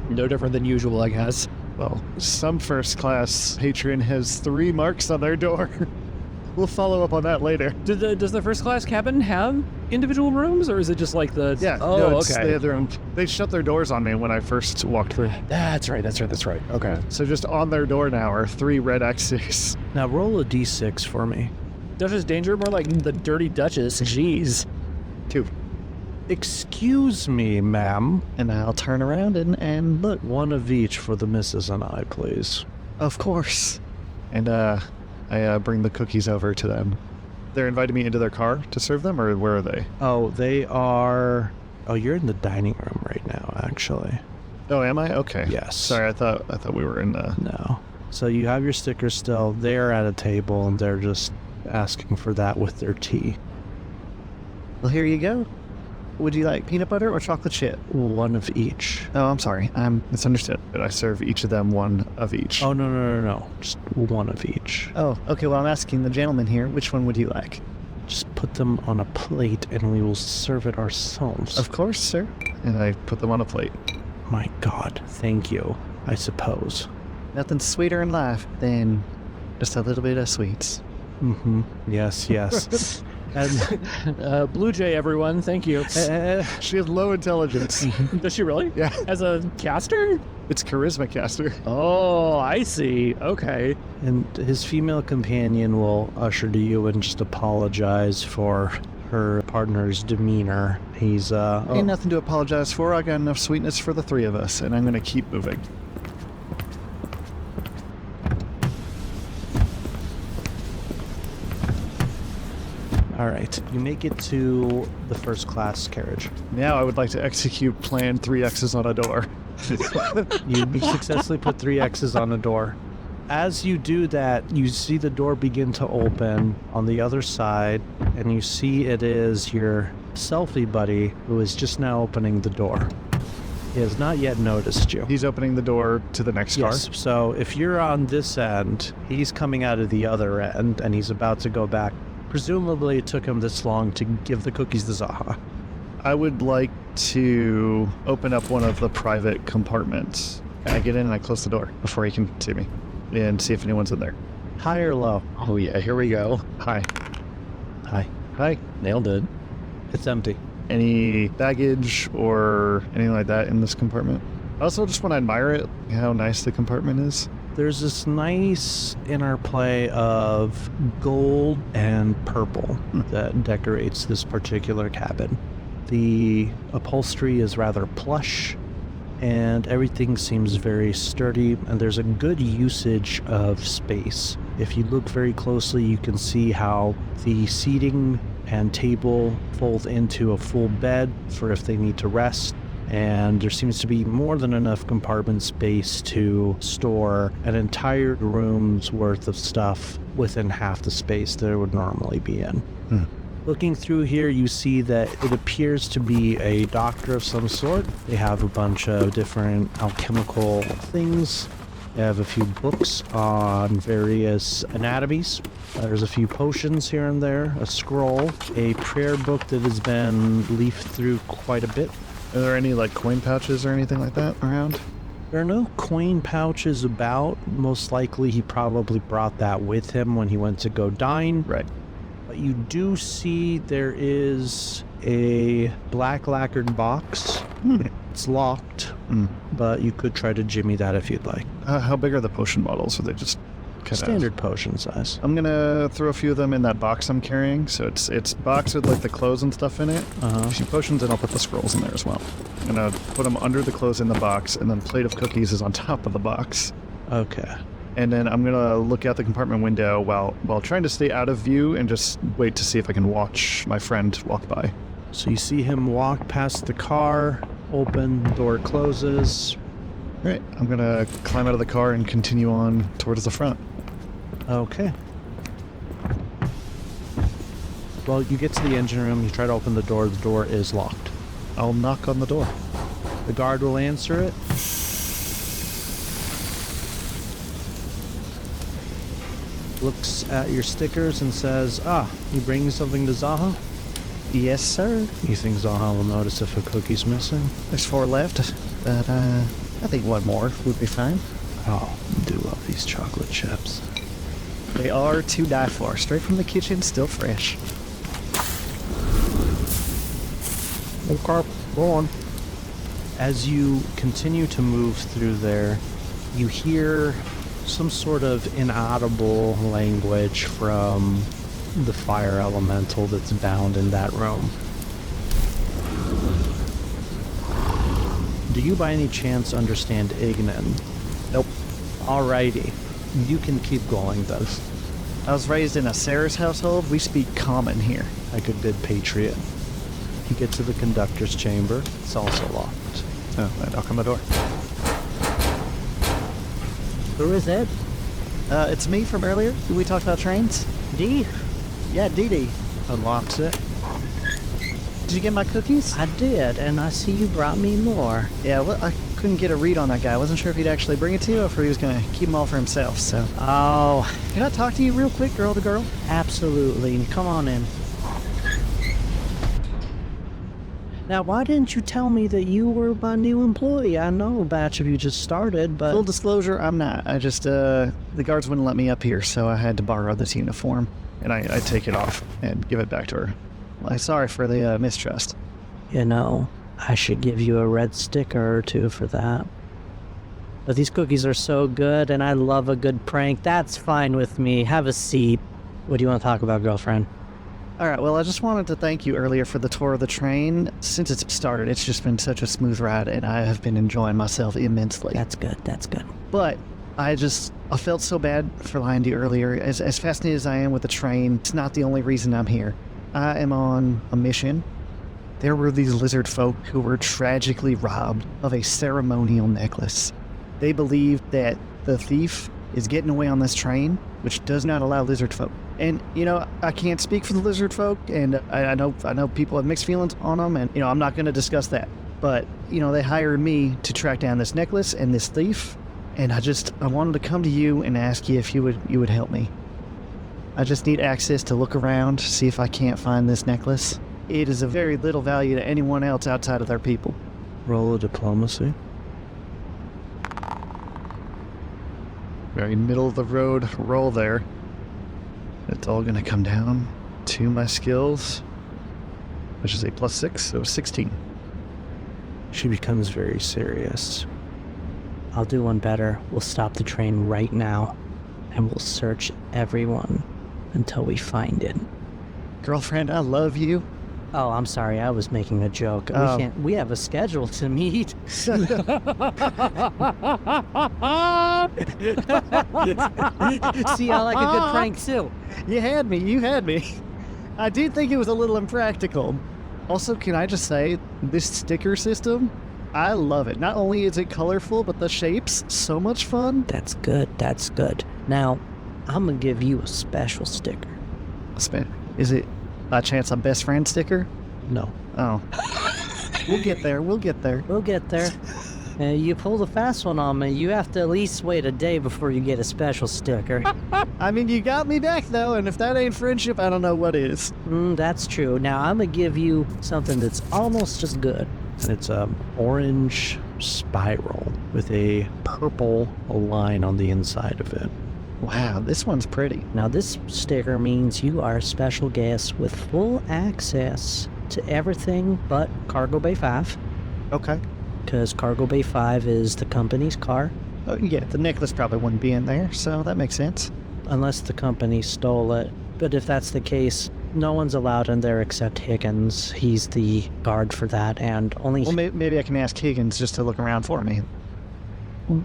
Speaker 2: No different than usual, I guess.
Speaker 7: Well, some first-class patron has 3 marks on their door. We'll follow up on that later.
Speaker 3: Does the first class cabin have individual rooms, or is it just like the?
Speaker 7: Yeah.
Speaker 3: Oh,
Speaker 7: no,
Speaker 3: okay.
Speaker 7: They have their own. They shut their doors on me when I first walked through.
Speaker 3: That's right. Okay.
Speaker 7: So just on their door now are 3 red X's.
Speaker 4: Now roll a d6 for me.
Speaker 3: Duchess Danger, more like the Dirty Duchess. Jeez.
Speaker 7: 2.
Speaker 4: Excuse me, ma'am.
Speaker 9: And I'll turn around and look.
Speaker 4: One of each for the missus and I, please.
Speaker 9: Of course.
Speaker 7: And I bring the cookies over to them. They're inviting me into their car to serve them, or where are they?
Speaker 4: Oh, they are... Oh, you're in the dining room right now, actually.
Speaker 7: Oh, am I? Okay.
Speaker 4: Yes.
Speaker 7: Sorry, I thought we were in the...
Speaker 4: No. So you have your stickers still. They're at a table, and they're just asking for that with their tea.
Speaker 9: Well, here you go. Would you like peanut butter or chocolate chip?
Speaker 4: One of each.
Speaker 9: Oh, I'm sorry. I'm
Speaker 7: Misunderstood. But I serve each of them one of each.
Speaker 4: Oh, no. Just one of each.
Speaker 9: Oh, okay. Well, I'm asking the gentleman here, which one would you like?
Speaker 4: Just put them on a plate, and we will serve it ourselves.
Speaker 9: Of course, sir.
Speaker 7: And I put them on a plate.
Speaker 4: My God. Thank you, I suppose.
Speaker 9: Nothing sweeter in life than just a little bit of sweets.
Speaker 4: Mm-hmm. Yes. And
Speaker 3: Blue Jay, everyone. Thank you.
Speaker 7: She has low intelligence.
Speaker 3: Does she really?
Speaker 7: Yeah.
Speaker 3: As a caster?
Speaker 7: It's charisma caster.
Speaker 3: Oh, I see. Okay.
Speaker 4: and his female companion will usher to you and just apologize for her partner's demeanor. He's
Speaker 7: Ain't nothing to apologize for. I got enough sweetness for the 3 of us, and I'm gonna keep moving.
Speaker 4: All right, you make it to the first class carriage.
Speaker 7: Now I would like to execute plan 3 X's on a door.
Speaker 4: You successfully put 3 X's on the door. As you do that, you see the door begin to open on the other side, and you see it is your selfie buddy who is just now opening the door. He has not yet noticed you.
Speaker 7: He's opening the door to the next car.
Speaker 4: Yes, so if you're on this end, he's coming out of the other end, and he's about to go back. Presumably it took him this long to give the cookies to Zaha.
Speaker 7: I would like to open up one of the private compartments. I get in and I close the door before he can see me and see if anyone's in there.
Speaker 4: High or low?
Speaker 1: Oh yeah, here we go.
Speaker 7: Hi.
Speaker 4: Hi.
Speaker 7: Hi.
Speaker 1: Nailed it.
Speaker 4: It's empty.
Speaker 7: Any baggage or anything like that in this compartment? I also just want to admire it, how nice the compartment is.
Speaker 4: There's this nice interplay of gold and purple that decorates this particular cabin. The upholstery is rather plush, and everything seems very sturdy, and there's a good usage of space. If you look very closely, you can see how the seating and table fold into a full bed for if they need to rest, and there seems to be more than enough compartment space to store an entire room's worth of stuff within half the space that it would normally be in. Looking through here, you see that it appears to be a doctor of some sort. They have a bunch of different alchemical things. They have a few books on various anatomies. There's a few potions here and there, a scroll, a prayer book that has been leafed through quite a bit.
Speaker 7: Are there any like coin pouches or anything like that around?
Speaker 4: There are no coin pouches about. Most likely he probably brought that with him when he went to go dine.
Speaker 7: Right.
Speaker 4: But you do see there is a black lacquered box. It's locked, but you could try to jimmy that if you'd like.
Speaker 7: How big are the potion bottles? Are they just cut
Speaker 4: Standard potion size.
Speaker 7: I'm gonna throw a few of them in that box I'm carrying. So it's box with like the clothes and stuff in it. A few potions, and I'll put the scrolls in there as well. I'm gonna put them under the clothes in the box, and then plate of cookies is on top of the box.
Speaker 4: Okay.
Speaker 7: And then I'm gonna look out the compartment window while trying to stay out of view and just wait to see if I can watch my friend walk by.
Speaker 4: So you see him walk past the car, open, door closes.
Speaker 7: All right, I'm gonna climb out of the car and continue on towards the front.
Speaker 4: Okay. Well, you get to the engine room, you try to open the door is locked.
Speaker 7: I'll knock on the door.
Speaker 4: The guard will answer it. Looks at your stickers and says, you bringing something to Zaha?
Speaker 9: Yes, sir.
Speaker 4: You think Zaha will notice if a cookie's missing?
Speaker 9: There's 4 left, but I think 1 more would be fine.
Speaker 4: Oh, I do love these chocolate chips.
Speaker 9: They are to die for. Straight from the kitchen, still fresh.
Speaker 4: Okay, go on. As you continue to move through there, you hear some sort of inaudible language from the fire elemental that's bound in that room. Do you by any chance understand Ignan?
Speaker 9: Nope.
Speaker 4: Alrighty. You can keep going then.
Speaker 9: I was raised in a Sarah's household. We speak common here.
Speaker 4: Like a good patriot. You get to the conductor's chamber. It's also locked.
Speaker 7: Oh, I knock on the door.
Speaker 6: Who is it?
Speaker 9: It's me from earlier. Did we talk about trains?
Speaker 6: Dee?
Speaker 9: Yeah, Dee.
Speaker 4: Unlocks it.
Speaker 9: Did you get my cookies?
Speaker 6: I did, and I see you brought me more.
Speaker 9: Yeah, well, I couldn't get a read on that guy. I wasn't sure if he'd actually bring it to you or if he was going to keep them all for himself, so.
Speaker 6: Oh,
Speaker 9: Can I talk to you real quick, girl to girl?
Speaker 6: absolutely. Come on in. Now, why didn't you tell me that you were my new employee? I know a batch of you just started, but...
Speaker 9: Full disclosure, I'm not. I just, the guards wouldn't let me up here, so I had to borrow this uniform.
Speaker 7: And I take it off and give it back to her.
Speaker 9: Well, sorry for the mistrust.
Speaker 6: You know, I should give you a red sticker or two for that. But these cookies are so good, and I love a good prank. That's fine with me. Have a seat. What do you want to talk about, girlfriend?
Speaker 9: All right, well, I just wanted to thank you earlier for the tour of the train. Since it's started, it's just been such a smooth ride, and I have been enjoying myself immensely.
Speaker 6: That's good. That's good.
Speaker 9: But I felt so bad for lying to you earlier. As fascinated as I am with the train, it's not the only reason I'm here. I am on a mission. There were these lizard folk who were tragically robbed of a ceremonial necklace. They believe that the thief is getting away on this train, which does not allow lizard folk. And, you know, I can't speak for the lizard folk, and I know people have mixed feelings on them, and, you know, I'm not going to discuss that. But, you know, they hired me to track down this necklace and this thief, and I wanted to come to you and ask you if you would help me. I just need access to look around, see if I can't find this necklace. It is of very little value to anyone else outside of their people.
Speaker 4: Roll a diplomacy.
Speaker 7: Very middle of the road roll there. It's all going to come down to my skills, which is a +6, so 16.
Speaker 4: She becomes very serious.
Speaker 6: I'll do one better. We'll stop the train right now, and we'll search everyone until we find it.
Speaker 9: Girlfriend, I love you.
Speaker 6: Oh, I'm sorry. I was making a joke.
Speaker 9: Oh.
Speaker 6: We have a schedule to meet. See how I like a good prank, too.
Speaker 9: You had me. I do think it was a little impractical. Also, can I just say, this sticker system, I love it. Not only is it colorful, but the shape's so much fun.
Speaker 6: That's good. That's good. Now, I'm going to give you a special sticker.
Speaker 9: Is it by chance a best friend sticker?
Speaker 4: No.
Speaker 9: Oh. We'll get there.
Speaker 6: We'll get there. You pulled a fast one on me. You have to at least wait a day before you get a special sticker.
Speaker 9: I mean, you got me back, though, and if that ain't friendship, I don't know what is.
Speaker 6: That's true. Now, I'm going to give you something that's almost as good.
Speaker 4: And it's an orange spiral with a purple line on the inside of it.
Speaker 9: Wow, this one's pretty.
Speaker 6: Now, this sticker means you are a special guest with full access to everything but Cargo Bay 5.
Speaker 9: Okay.
Speaker 6: Because Cargo Bay 5 is the company's car.
Speaker 9: Oh, yeah, the necklace probably wouldn't be in there, so that makes sense.
Speaker 6: Unless the company stole it. But if that's the case, no one's allowed in there except Higgins. He's the guard for that, and only...
Speaker 9: Well, maybe I can ask Higgins just to look around for me.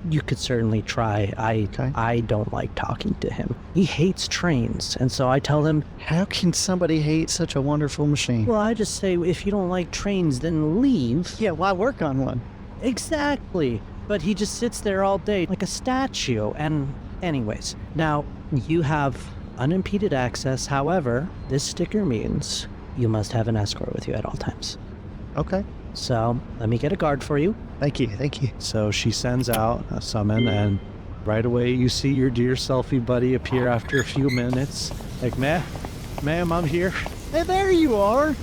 Speaker 6: You could certainly try. I don't like talking to him. He hates trains, and so I tell him...
Speaker 9: How can somebody hate such a wonderful machine?
Speaker 6: Well, I just say, if you don't like trains, then leave.
Speaker 9: Yeah, why work on one?
Speaker 6: Exactly. But he just sits there all day like a statue, and anyways. Now, you have unimpeded access. However, this sticker means you must have an escort with you at all times.
Speaker 9: Okay.
Speaker 6: So, let me get a guard for you.
Speaker 9: Thank you.
Speaker 4: So she sends out a summon, and right away you see your dear selfie buddy appear after a few minutes. Like, ma'am, I'm here.
Speaker 9: Hey, there you are.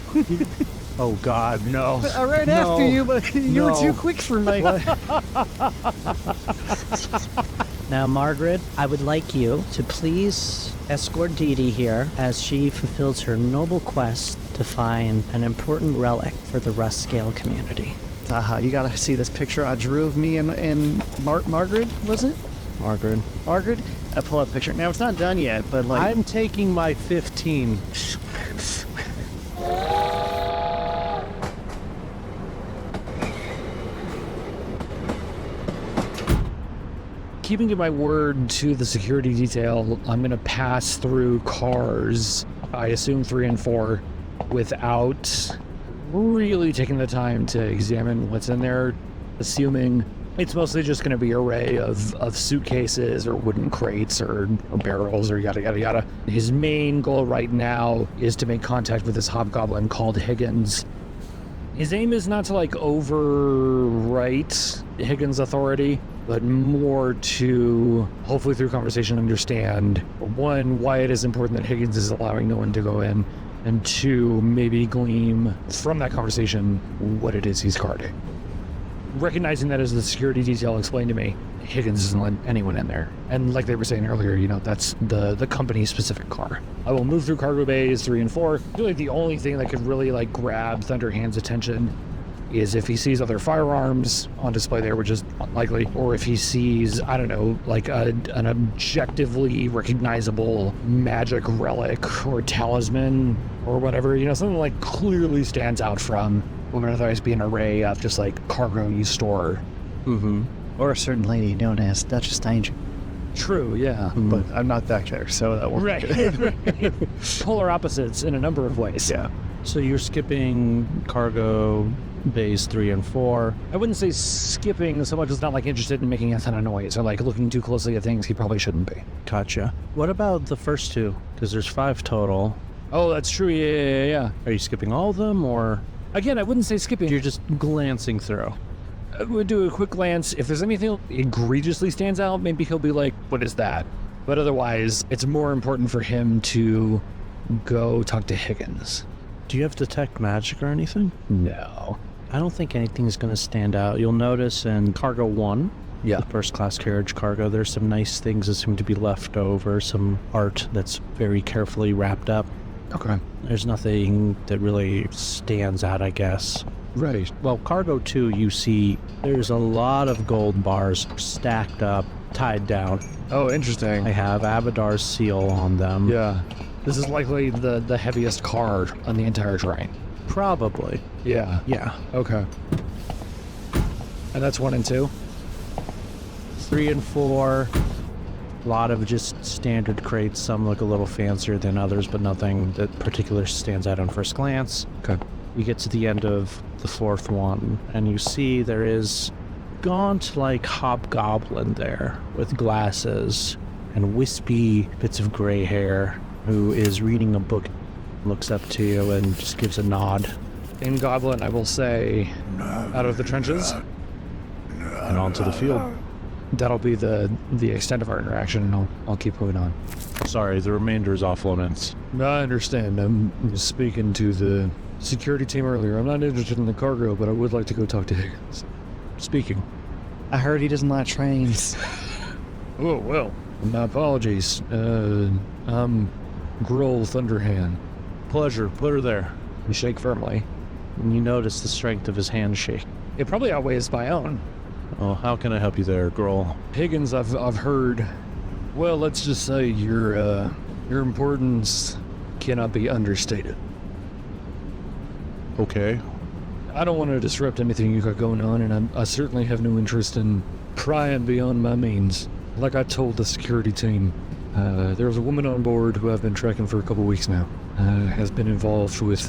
Speaker 4: Oh, God, no.
Speaker 9: Right after you, but you were too quick for me.
Speaker 6: Now, Margaret, I would like you to please escort Dee Dee here as she fulfills her noble quest to find an important relic for the Rust Scale community.
Speaker 9: You gotta see this picture I drew of me and Margaret, was it?
Speaker 4: Margaret.
Speaker 9: Margaret? I pull up a picture. Now, it's not done yet, but like...
Speaker 4: I'm taking my 15.
Speaker 2: Keeping to my word to the security detail, I'm going to pass through cars, I assume 3 and 4, without really taking the time to examine what's in there, assuming it's mostly just going to be an array of suitcases or wooden crates or barrels or yada, yada, yada. His main goal right now is to make contact with this hobgoblin called Higgins. His aim is not to, like, overwrite Higgins' authority, but more to, hopefully through conversation, understand, 1, why it is important that Higgins is allowing no one to go in, and 2, maybe glean from that conversation what it is he's guarding. Recognizing that as the security detail explained to me, Higgins doesn't let anyone in there. And like they were saying earlier, that's the company's specific car. I will move through cargo bays 3 and 4. I feel like the only thing that could really, like, grab Thunderhand's attention is if he sees other firearms on display there, which is unlikely, or if he sees, I don't know, like an objectively recognizable magic relic or talisman or whatever, something like clearly stands out from what would otherwise be an array of just like cargo you store.
Speaker 4: Mm-hmm.
Speaker 9: Or a certain lady known as Duchess Danger.
Speaker 2: True, yeah.
Speaker 7: But I'm not back there, so that won't be good.
Speaker 2: Right. Polar opposites in a number of ways.
Speaker 7: Yeah.
Speaker 4: So you're skipping cargo bays 3 and 4.
Speaker 2: I wouldn't say skipping so much as not like interested in making a ton of noise or like looking too closely at things he probably shouldn't be.
Speaker 4: Gotcha. What about the first 2? Because there's 5 total.
Speaker 2: Oh, that's true. Yeah.
Speaker 4: Are you skipping all of them, or
Speaker 2: Again, I wouldn't say skipping.
Speaker 4: you're just glancing through?
Speaker 2: I would do a quick glance. If there's anything egregiously stands out, maybe he'll be like, what is that? But otherwise, it's more important for him to go talk to Higgins.
Speaker 4: Do you have detect magic or anything?
Speaker 2: No.
Speaker 4: I don't think anything's going to stand out. You'll notice in cargo 1,
Speaker 2: Yeah.
Speaker 4: the first class carriage cargo, there's some nice things that seem to be left over, some art that's very carefully wrapped up.
Speaker 2: Okay.
Speaker 4: There's nothing that really stands out, I guess.
Speaker 2: Right.
Speaker 4: Well, cargo 2, you see there's a lot of gold bars stacked up, tied down.
Speaker 2: Oh, interesting.
Speaker 4: They have Abadar's seal on them.
Speaker 2: Yeah. This is likely the heaviest car on the entire train.
Speaker 4: Probably.
Speaker 2: Yeah.
Speaker 4: Yeah.
Speaker 2: Okay. And that's 1 and 2?
Speaker 4: 3 and 4, a lot of just standard crates. Some look a little fancier than others, but nothing that particular stands out on first glance.
Speaker 2: Okay.
Speaker 4: You get to the end of the 4th one, and you see there is gaunt-like hobgoblin there with glasses and wispy bits of gray hair, who is reading a book, looks up to you and just gives a nod.
Speaker 2: In Goblin, I will say, out of the trenches.
Speaker 4: And onto the field.
Speaker 2: That'll be the extent of our interaction, and I'll keep moving on.
Speaker 4: Sorry, the remainder is off limits.
Speaker 2: I understand. I'm speaking to the security team earlier. I'm not interested in the cargo, but I would like to go talk to Higgins. Speaking.
Speaker 9: I heard he doesn't like trains.
Speaker 2: Oh, well. My apologies. I'm Grohl Thunderhand.
Speaker 4: Pleasure. Put her there.
Speaker 2: You shake firmly.
Speaker 4: And you notice the strength of his handshake.
Speaker 2: It probably outweighs my own.
Speaker 4: Oh, how can I help you there, Grohl?
Speaker 2: Higgins, I've heard. Well, let's just say your importance cannot be understated.
Speaker 4: Okay.
Speaker 2: I don't want to disrupt anything you got going on, and I certainly have no interest in prying beyond my means. Like I told the security team, there was a woman on board who I've been tracking for a couple weeks now. Has been involved with,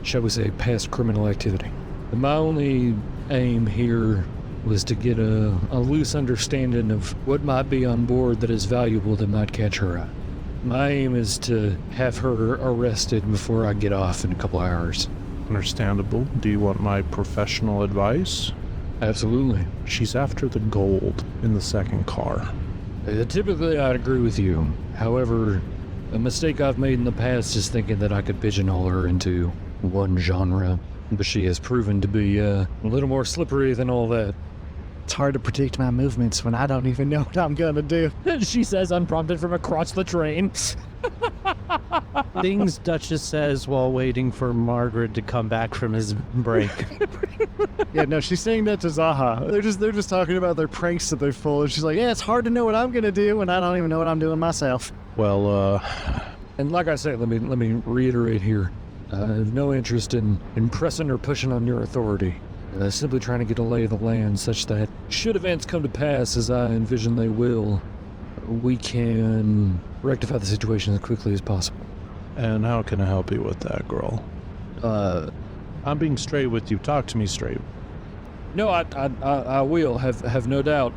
Speaker 2: shall we say, past criminal activity. And my only aim here was to get a loose understanding of what might be on board that is valuable that might catch her eye. My aim is to have her arrested before I get off in a couple hours.
Speaker 4: Understandable. Do you want my professional advice?
Speaker 2: Absolutely.
Speaker 4: She's after the gold in the second car.
Speaker 2: Typically, I'd agree with you. However, a mistake I've made in the past is thinking that I could pigeonhole her into one genre, but she has proven to be a little more slippery than all that.
Speaker 9: It's hard to predict my movements when I don't even know what I'm gonna do.
Speaker 3: She says unprompted from across the train.
Speaker 4: Things Duchess says while waiting for Margaret to come back from his break.
Speaker 9: Yeah, no, she's saying that to Zaha. They're just talking about their pranks that they pull, and she's like, yeah, it's hard to know what I'm gonna do when I don't even know what I'm doing myself.
Speaker 4: Well,
Speaker 2: And like I say, let me reiterate here. I have no interest in pressing or pushing on your authority. Simply trying to get a lay of the land such that, should events come to pass as I envision they will, we can rectify the situation as quickly as possible.
Speaker 4: and how can I help you with that, girl? I'm being straight with you. Talk to me straight.
Speaker 2: No, I will, have no doubt.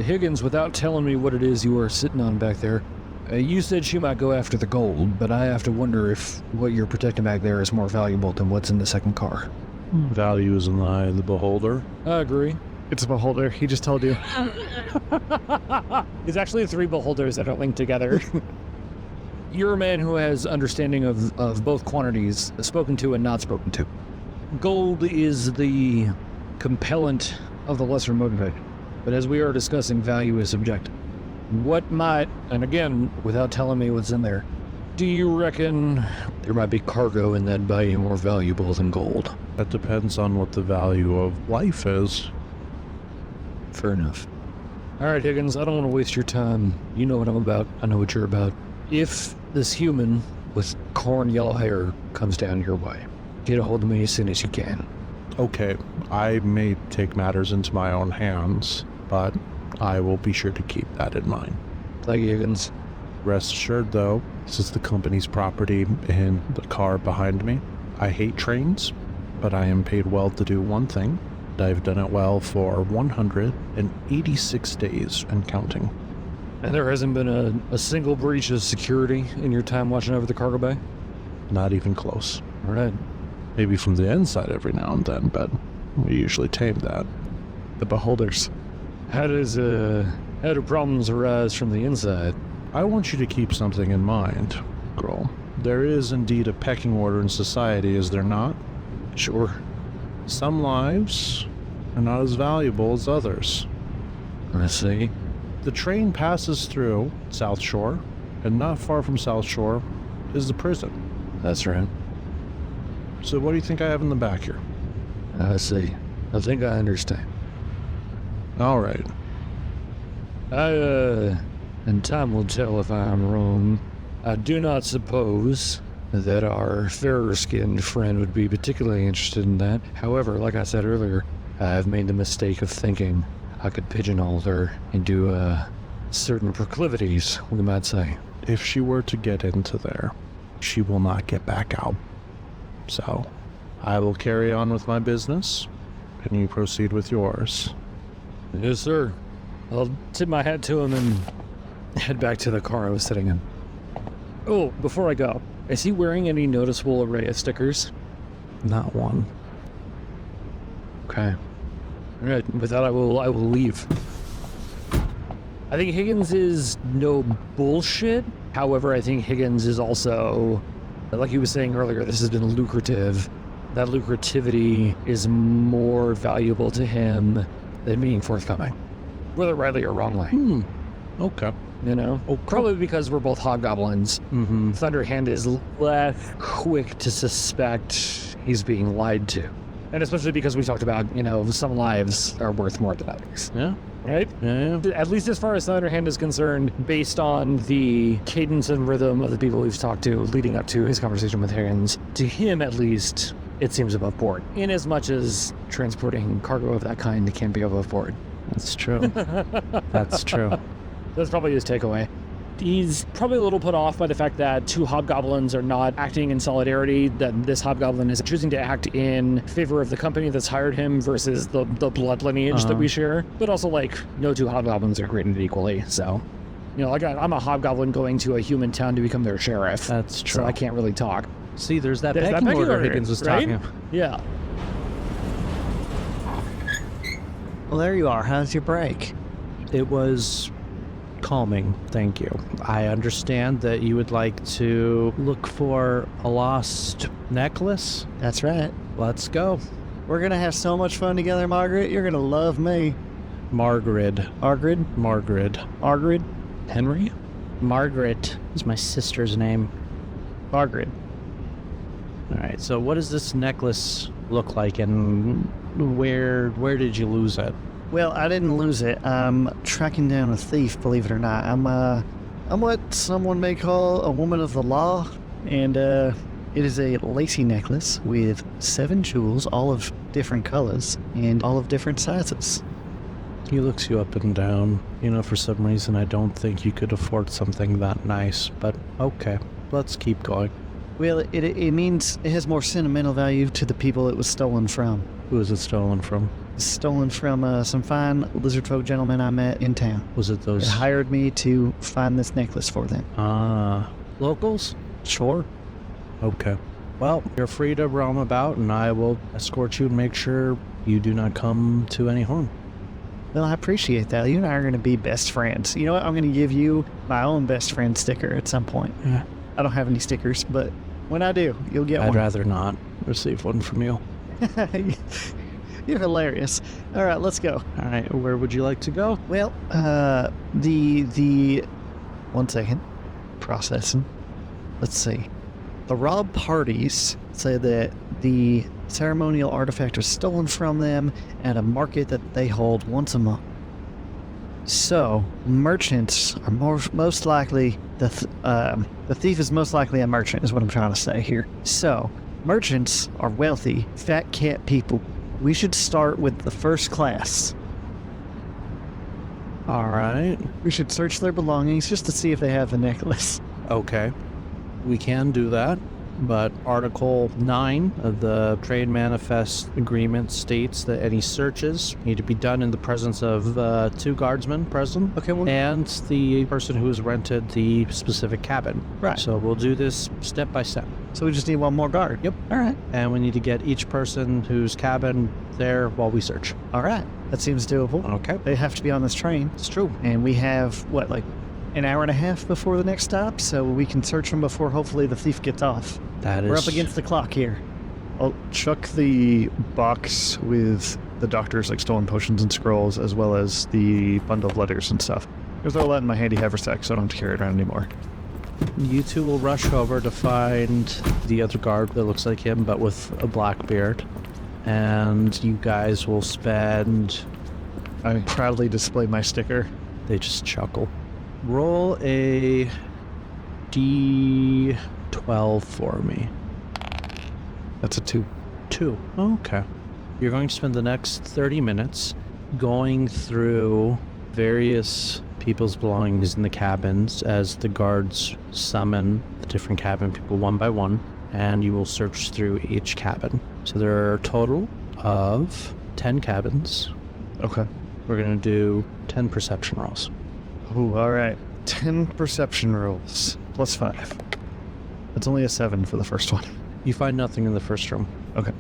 Speaker 2: Higgins, without telling me what it is you are sitting on back there, you said she might go after the gold, but I have to wonder if what you're protecting back there is more valuable than what's in the second car.
Speaker 4: Value is in the eye of the beholder.
Speaker 2: I agree.
Speaker 9: It's a beholder. He just told you.
Speaker 3: It's actually 3 beholders that are linked together.
Speaker 2: You're a man who has understanding of both quantities, spoken to and not spoken to. Gold is the compellant of the lesser motivation, but as we are discussing, value is subjective. What might, and again, without telling me what's in there, do you reckon there might be cargo in that value more valuable than gold?
Speaker 4: That depends on what the value of life is.
Speaker 2: Fair enough. All right, Higgins, I don't want to waste your time. You know what I'm about. I know what you're about. If this human with corn yellow hair comes down your way, get a hold of me as soon as you can.
Speaker 4: Okay, I may take matters into my own hands, but I will be sure to keep that in mind.
Speaker 2: Thank you, Higgins.
Speaker 4: Rest assured, though, this is the company's property in the car behind me. I hate trains, but I am paid well to do one thing. I've done it well for 186 days and counting.
Speaker 2: And there hasn't been a single breach of security in your time watching over the cargo bay?
Speaker 4: Not even close.
Speaker 2: All right.
Speaker 4: Maybe from the inside every now and then, but we usually tame that.
Speaker 9: The beholders.
Speaker 2: How do problems arise from the inside?
Speaker 4: I want you to keep something in mind, girl. There is indeed a pecking order in society, is there not?
Speaker 2: Sure.
Speaker 4: Some lives are not as valuable as others.
Speaker 2: I see.
Speaker 4: The train passes through South Shore, and not far from South Shore is the prison.
Speaker 2: That's right.
Speaker 4: So what do you think I have in the back here?
Speaker 2: I see. I think I understand.
Speaker 4: All right.
Speaker 2: And time will tell if I am wrong. I do not suppose that our fairer-skinned friend would be particularly interested in that. However, like I said earlier, I have made the mistake of thinking I could pigeonhole her into certain proclivities, we might say.
Speaker 4: If she were to get into there, she will not get back out. So, I will carry on with my business, and you proceed with yours.
Speaker 2: Yes, sir. I'll tip my hat to him and head back to the car I was sitting in. Oh, before I go, is he wearing any noticeable array of stickers?
Speaker 4: Not one.
Speaker 2: Okay. All right, with that I will leave. I think Higgins is no bullshit. However, I think Higgins is also, like he was saying earlier, this has been lucrative. That lucrativity is more valuable to him than being forthcoming. Whether rightly or wrongly.
Speaker 4: Okay.
Speaker 2: You know? Probably because we're both hobgoblins.
Speaker 4: Mm-hmm.
Speaker 2: Thunderhand is less quick to suspect he's being lied to. And especially because we talked about, some lives are worth more than others.
Speaker 4: Yeah.
Speaker 2: Right?
Speaker 4: Yeah.
Speaker 2: At least as far as Thunderhand is concerned, based on the cadence and rhythm of the people we've talked to leading up to his conversation with Higgins, to him at least, it seems above board. In as much as transporting cargo of that kind can be above board.
Speaker 4: That's true. That's true.
Speaker 2: That's probably his takeaway. He's probably a little put off by the fact that 2 hobgoblins are not acting in solidarity, that this hobgoblin is choosing to act in favor of the company that's hired him versus the blood lineage that we share. But also, no 2 hobgoblins are created equally, so... I'm a hobgoblin going to a human town to become their sheriff.
Speaker 4: That's true.
Speaker 2: So I can't really talk.
Speaker 4: See, there's that pecking order Higgins was
Speaker 2: right?
Speaker 4: talking about.
Speaker 2: Yeah.
Speaker 9: Well, there you are. How's your break?
Speaker 4: It was calming, thank you. I understand that you would like to look for a lost necklace.
Speaker 9: That's right.
Speaker 4: Let's go.
Speaker 9: We're gonna have so much fun together, Margaret. You're gonna love me.
Speaker 4: Margaret.
Speaker 9: Margaret.
Speaker 2: Henry?
Speaker 6: Margaret is my sister's name.
Speaker 9: Margaret.
Speaker 4: All right, so what does this necklace look like, and where did you lose it?
Speaker 9: Well, I didn't lose it. I'm tracking down a thief, believe it or not. I'm what someone may call a woman of the law, and it is a lacy necklace with 7 jewels, all of different colors and all of different sizes.
Speaker 4: He looks you up and down. You know, for some reason, I don't think you could afford something that nice, but okay, let's keep going.
Speaker 9: Well, it means it has more sentimental value to the people it was stolen from.
Speaker 4: Who is it stolen from?
Speaker 9: It's stolen from some fine lizard folk gentlemen I met in town.
Speaker 4: Was it
Speaker 9: They
Speaker 4: those?
Speaker 9: hired me to find this necklace for them.
Speaker 4: Locals?
Speaker 9: Sure.
Speaker 4: Okay. Well, you're free to roam about, and I will escort you and make sure you do not come to any harm.
Speaker 9: Well, I appreciate that. You and I are going to be best friends. You know what? I'm going to give you my own best friend sticker at some point.
Speaker 4: Yeah.
Speaker 9: I don't have any stickers, but when I do, you'll get
Speaker 4: I'd
Speaker 9: one.
Speaker 4: rather not receive one from you.
Speaker 9: You're hilarious. All right, let's go.
Speaker 4: All right, where would you like to go?
Speaker 9: Well, the 1 second. Processing. Let's see. The rob parties say that the ceremonial artifact was stolen from them at a market that they hold once a month. So, merchants are most likely the thief is most likely a merchant, is what I'm trying to say here. So, merchants are wealthy, fat cat people. We should start with the first class.
Speaker 4: All right.
Speaker 9: We should search their belongings just to see if they have the necklace.
Speaker 4: Okay. We can do that, but Article 9 of the Trade Manifest Agreement states that any searches need to be done in the presence of 2 guardsmen present.
Speaker 9: Okay, well,
Speaker 4: And the person who has rented the specific cabin.
Speaker 9: Right.
Speaker 4: So we'll do this step by step.
Speaker 9: so we just need one more guard.
Speaker 4: Yep.
Speaker 9: All right.
Speaker 4: And we need to get each person whose cabin there while we search.
Speaker 9: All right. That seems doable.
Speaker 4: Okay.
Speaker 9: They have to be on this train.
Speaker 4: It's true.
Speaker 9: And we have, what, like an hour and a half before the next stop? So we can search them before hopefully the thief gets off.
Speaker 4: That is...
Speaker 9: We're up against the clock here.
Speaker 7: I'll chuck the box with the doctor's like stolen potions and scrolls, as well as the bundle of letters and stuff. Because they're all in my handy haversack, so I don't have to carry it around anymore.
Speaker 4: You two will rush over to find the other guard that looks like him, but with a black beard. And you guys will spend...
Speaker 7: I proudly display my sticker.
Speaker 4: They just chuckle. Roll a D12 for me.
Speaker 7: That's a 2.
Speaker 4: 2. Okay. You're going to spend the next 30 minutes going through various people's belongings in the cabins as the guards summon the different cabin people one by one, and you will search through each cabin. So there are a total of 10 cabins.
Speaker 7: Okay.
Speaker 4: We're going to do 10 perception rolls.
Speaker 7: Ooh, all right. 10 perception rolls plus 5. That's only a 7 for the first one.
Speaker 4: You find nothing in the first room.
Speaker 7: Okay.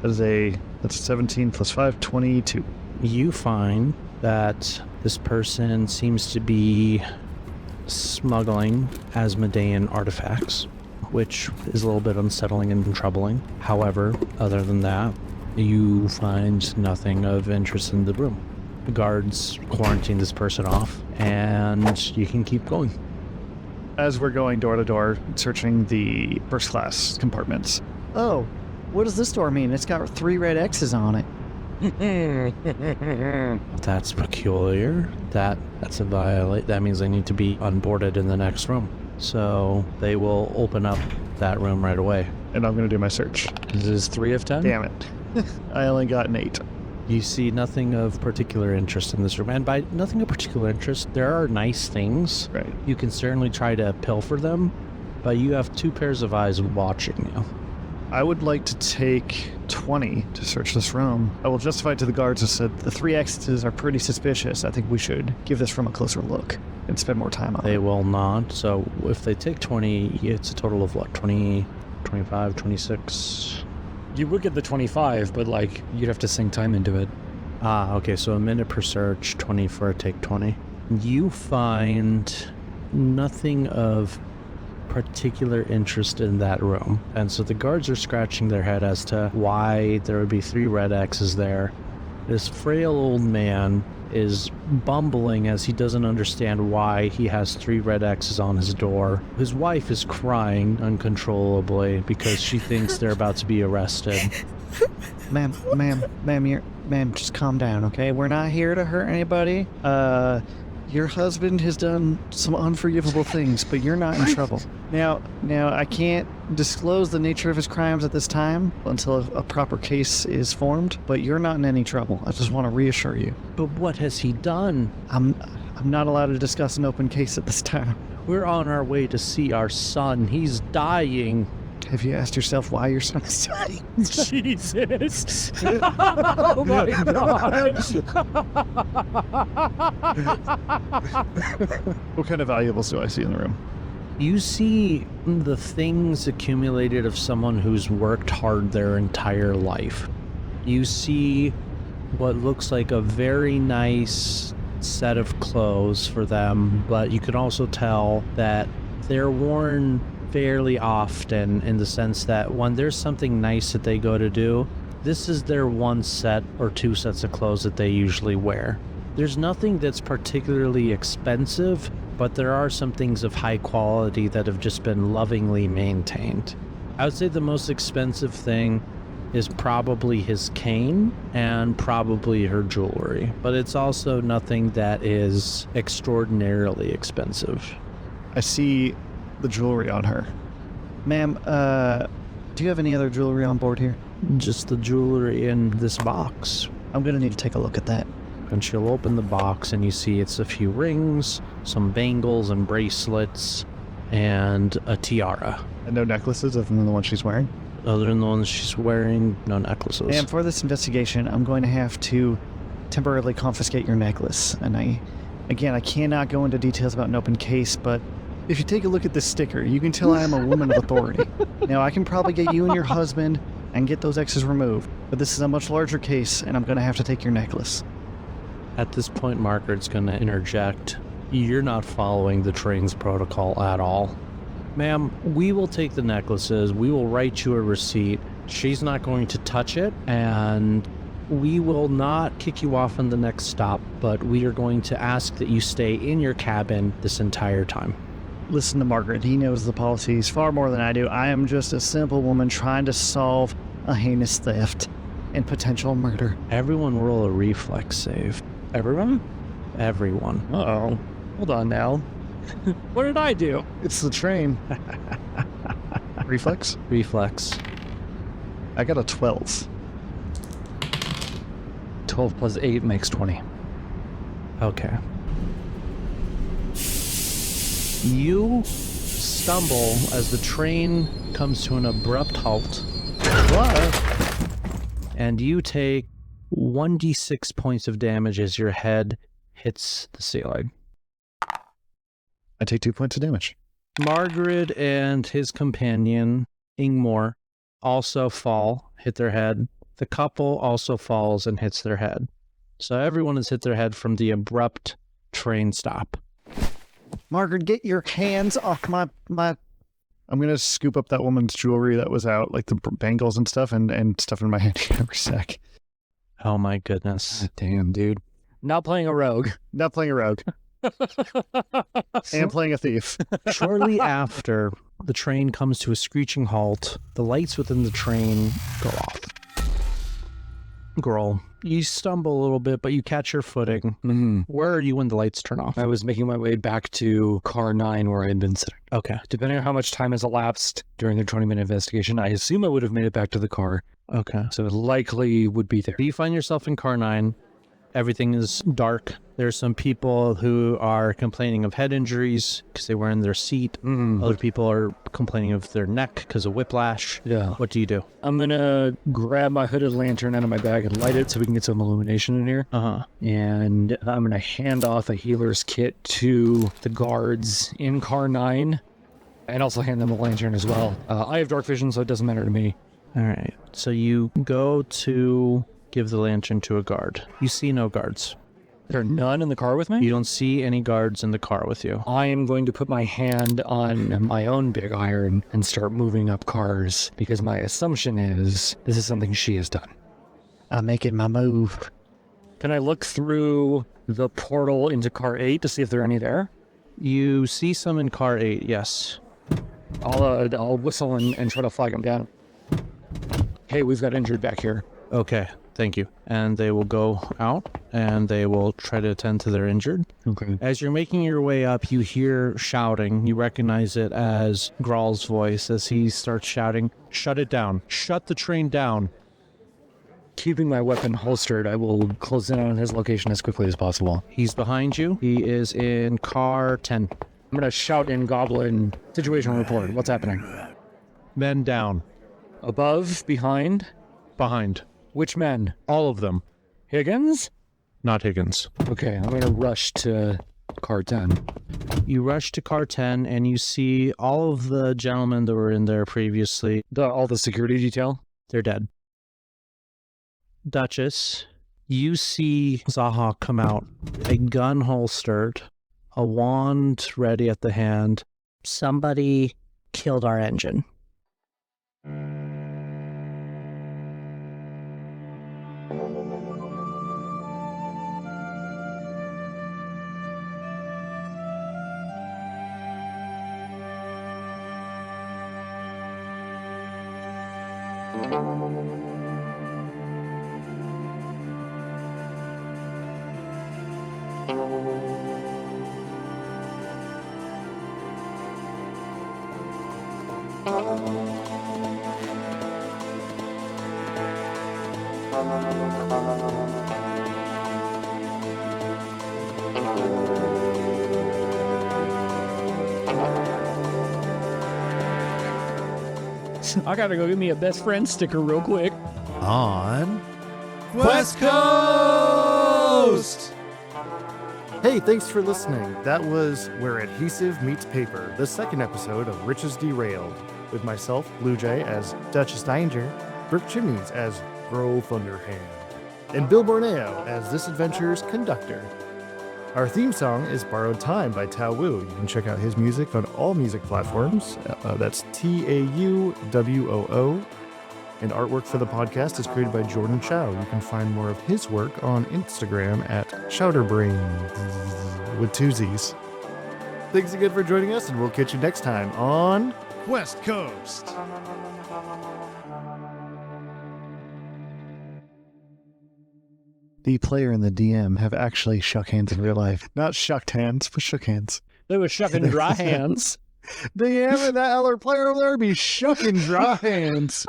Speaker 7: That's 17 plus 5, 22.
Speaker 4: You find that this person seems to be smuggling Asmodean artifacts, which is a little bit unsettling and troubling. However, other than that, you find nothing of interest in the room. The guards quarantine this person off, and you can keep going.
Speaker 7: As we're going door to door, searching the first class compartments.
Speaker 9: Oh, what does this door mean? It's got 3 red X's on it.
Speaker 4: That's peculiar. That's a violate. That means they need to be unboarded in the next room. So they will open up that room right away.
Speaker 7: And I'm going to do my search.
Speaker 2: This is 3 of 10?
Speaker 7: Damn it. I only got an 8.
Speaker 4: You see nothing of particular interest in this room. And by nothing of particular interest, there are nice things.
Speaker 7: Right.
Speaker 4: You can certainly try to pilfer them, but you have 2 pairs of eyes watching you.
Speaker 7: I would like to take 20 to search this room. I will justify to the guards who said
Speaker 9: The 3 X's are pretty suspicious. I think we should give this room a closer look and spend more time on
Speaker 4: They
Speaker 9: it.
Speaker 4: will not. So if they take 20, it's a total of what? 20, 25, 26?
Speaker 2: You would get the 25, but like you'd have to sink time into it.
Speaker 4: Ah, okay, so a minute per search, 20 for a take 20. You find nothing of particular interest in that room. And so the guards are scratching their head as to why there would be 3 red X's there This frail old man is bumbling as he doesn't understand why he has 3 red X's on his door. His wife is crying uncontrollably because she thinks they're about to be arrested.
Speaker 9: Ma'am, just calm down, okay? We're not here to hurt anybody. Your husband has done some unforgivable things, but you're not in trouble. Now, I can't disclose the nature of his crimes at this time until a proper case is formed, but you're not in any trouble. I just want to reassure you.
Speaker 4: But what has he done?
Speaker 9: I'm not allowed to discuss an open case at this time.
Speaker 4: We're on our way to see our son. He's dying.
Speaker 9: Have you asked yourself why your son is dying?
Speaker 3: Jesus. Oh my God.
Speaker 7: What kind of valuables do I see in the room?
Speaker 4: You see the things accumulated of someone who's worked hard their entire life. You see what looks like a very nice set of clothes for them, but you can also tell that they're worn fairly often, in the sense that when there's something nice that they go to do, this is their 1 set or 2 sets of clothes that they usually wear. There's nothing that's particularly expensive, but there are some things of high quality that have just been lovingly maintained. I would say the most expensive thing is probably his cane and probably her jewelry, but it's also nothing that is extraordinarily expensive.
Speaker 7: I see the jewelry on her.
Speaker 9: Ma'am, do you have any other jewelry on board here?
Speaker 4: Just the jewelry in this box.
Speaker 9: I'm gonna need to take a look at that.
Speaker 4: And she'll open the box and you see it's a few rings, some bangles and bracelets, and a tiara.
Speaker 7: And no necklaces other than the one she's wearing?
Speaker 4: Other than the ones she's wearing, no necklaces.
Speaker 9: And for this investigation, I'm going to have to temporarily confiscate your necklace. And I cannot go into details about an open case, but if you take a look at this sticker, you can tell I am a woman of authority. Now, I can probably get you and your husband and get those X's removed, but this is a much larger case, and I'm going to have to take your necklace.
Speaker 4: At this point, Margaret's going to interject. You're not following the train's protocol at all. Ma'am, we will take the necklaces. We will write you a receipt. She's not going to touch it, and we will not kick you off on the next stop, but we are going to ask that you stay in your cabin this entire time.
Speaker 9: Listen to Margaret. He knows the policies far more than I do. I am just a simple woman trying to solve a heinous theft and potential murder.
Speaker 4: Everyone roll a reflex save.
Speaker 3: Everyone?
Speaker 4: Everyone.
Speaker 3: Uh-oh. Hold on now. What did I do?
Speaker 7: It's the train. Reflex?
Speaker 4: Reflex.
Speaker 7: I got a 12.
Speaker 2: 12 plus 8 makes 20.
Speaker 4: Okay. You stumble as the train comes to an abrupt halt. What? And you take 1d6 points of damage as your head hits the ceiling.
Speaker 7: I take 2 points of damage.
Speaker 4: Margaret and his companion, Ingmore, also fall, hit their head. The couple also falls and hits their head. So everyone has hit their head from the abrupt train stop.
Speaker 9: Margaret, get your hands off my...
Speaker 7: I'm going to scoop up that woman's jewelry that was out, like the bangles and stuff, and stuff in my handy sack.
Speaker 4: Oh my goodness.
Speaker 2: Damn, dude.
Speaker 3: Not playing a rogue.
Speaker 7: Not playing a rogue. And playing a thief.
Speaker 4: Shortly after, the train comes to a screeching halt. The lights within the train go off. Girl, you stumble a little bit, but you catch your footing.
Speaker 2: Mm-hmm.
Speaker 4: Where are you when the lights turn off?
Speaker 2: I was making my way back to car 9 where I had been sitting.
Speaker 4: Okay.
Speaker 2: Depending on how much time has elapsed during the 20-minute investigation, I assume I would have made it back to the car.
Speaker 4: Okay.
Speaker 2: So it likely would be there.
Speaker 4: You find yourself in car 9. Everything is dark. There's some people who are complaining of head injuries because they were in their seat. Other people are complaining of their neck because of whiplash.
Speaker 2: Yeah.
Speaker 4: What do you do?
Speaker 2: I'm going to grab my hooded lantern out of my bag and light it so we can get some illumination in here.
Speaker 4: Uh-huh.
Speaker 2: And I'm going to hand off a healer's kit to the guards in car 9 and also hand them a lantern as well. I have dark vision, so it doesn't matter to me.
Speaker 4: All right. So you go to give the lantern to a guard. You see no guards.
Speaker 2: There are none in the car with me?
Speaker 4: You don't see any guards in the car with you.
Speaker 2: I am going to put my hand on my own big iron and start moving up cars because my assumption is this is something she has done.
Speaker 9: I'm making my move.
Speaker 2: Can I look through the portal into car 8 to see if there are any there?
Speaker 4: You see some in car 8, yes.
Speaker 2: I'll whistle and try to flag them down. Hey, we've got injured back here.
Speaker 4: Okay, thank you. And they will go out and they will try to attend to their injured.
Speaker 2: Okay.
Speaker 4: As you're making your way up, you hear shouting. You recognize it as Graal's voice as he starts shouting, "Shut it down. Shut the train down."
Speaker 2: Keeping my weapon holstered, I will close in on his location as quickly as possible.
Speaker 4: He's behind you. He is in car 10.
Speaker 2: I'm going to shout in Goblin, situation report. What's happening?
Speaker 4: Men down.
Speaker 2: Above, behind?
Speaker 4: Behind.
Speaker 2: Which men?
Speaker 4: All of them.
Speaker 2: Higgins?
Speaker 4: Not Higgins.
Speaker 2: Okay, I'm going to rush to car 10.
Speaker 4: You rush to car 10 and you see all of the gentlemen that were in there previously.
Speaker 2: All the security detail?
Speaker 4: They're dead. Duchess, you see Zaha come out, a gun holstered, a wand ready at the hand.
Speaker 6: Somebody killed our engine.
Speaker 2: I gotta go get me a best friend sticker real quick.
Speaker 5: On
Speaker 8: Qwest Coast!
Speaker 5: Hey, thanks for listening. That was Where Adhesive Meets Paper, the second episode of Riches Derailed, with myself, Blue Jay, as Duchess Danger, Brooke Chimneys as Thunderhand, and Bill Borneo as this adventure's Conductor. Our theme song is Borrowed Time by Tao Wu. You can check out his music on all music platforms. That's TAUWOO. And artwork for the podcast is created by Jordan Chao. You can find more of his work on Instagram at Chowderbrain with two Z's. Thanks again for joining us, and we'll catch you next time on
Speaker 8: Qwest Coast!
Speaker 7: The player and the DM have actually shook hands in real life. Not shucked hands, but shook hands.
Speaker 2: They were shucking dry hands.
Speaker 7: The DM and that other player over there be shucking dry hands.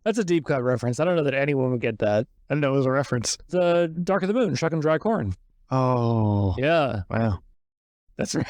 Speaker 2: That's a deep cut reference. I don't know that anyone would get that.
Speaker 7: I didn't know it was a reference.
Speaker 2: The Dark of the Moon, shucking dry corn.
Speaker 7: Oh.
Speaker 2: Yeah,
Speaker 7: Wow.
Speaker 2: that's right.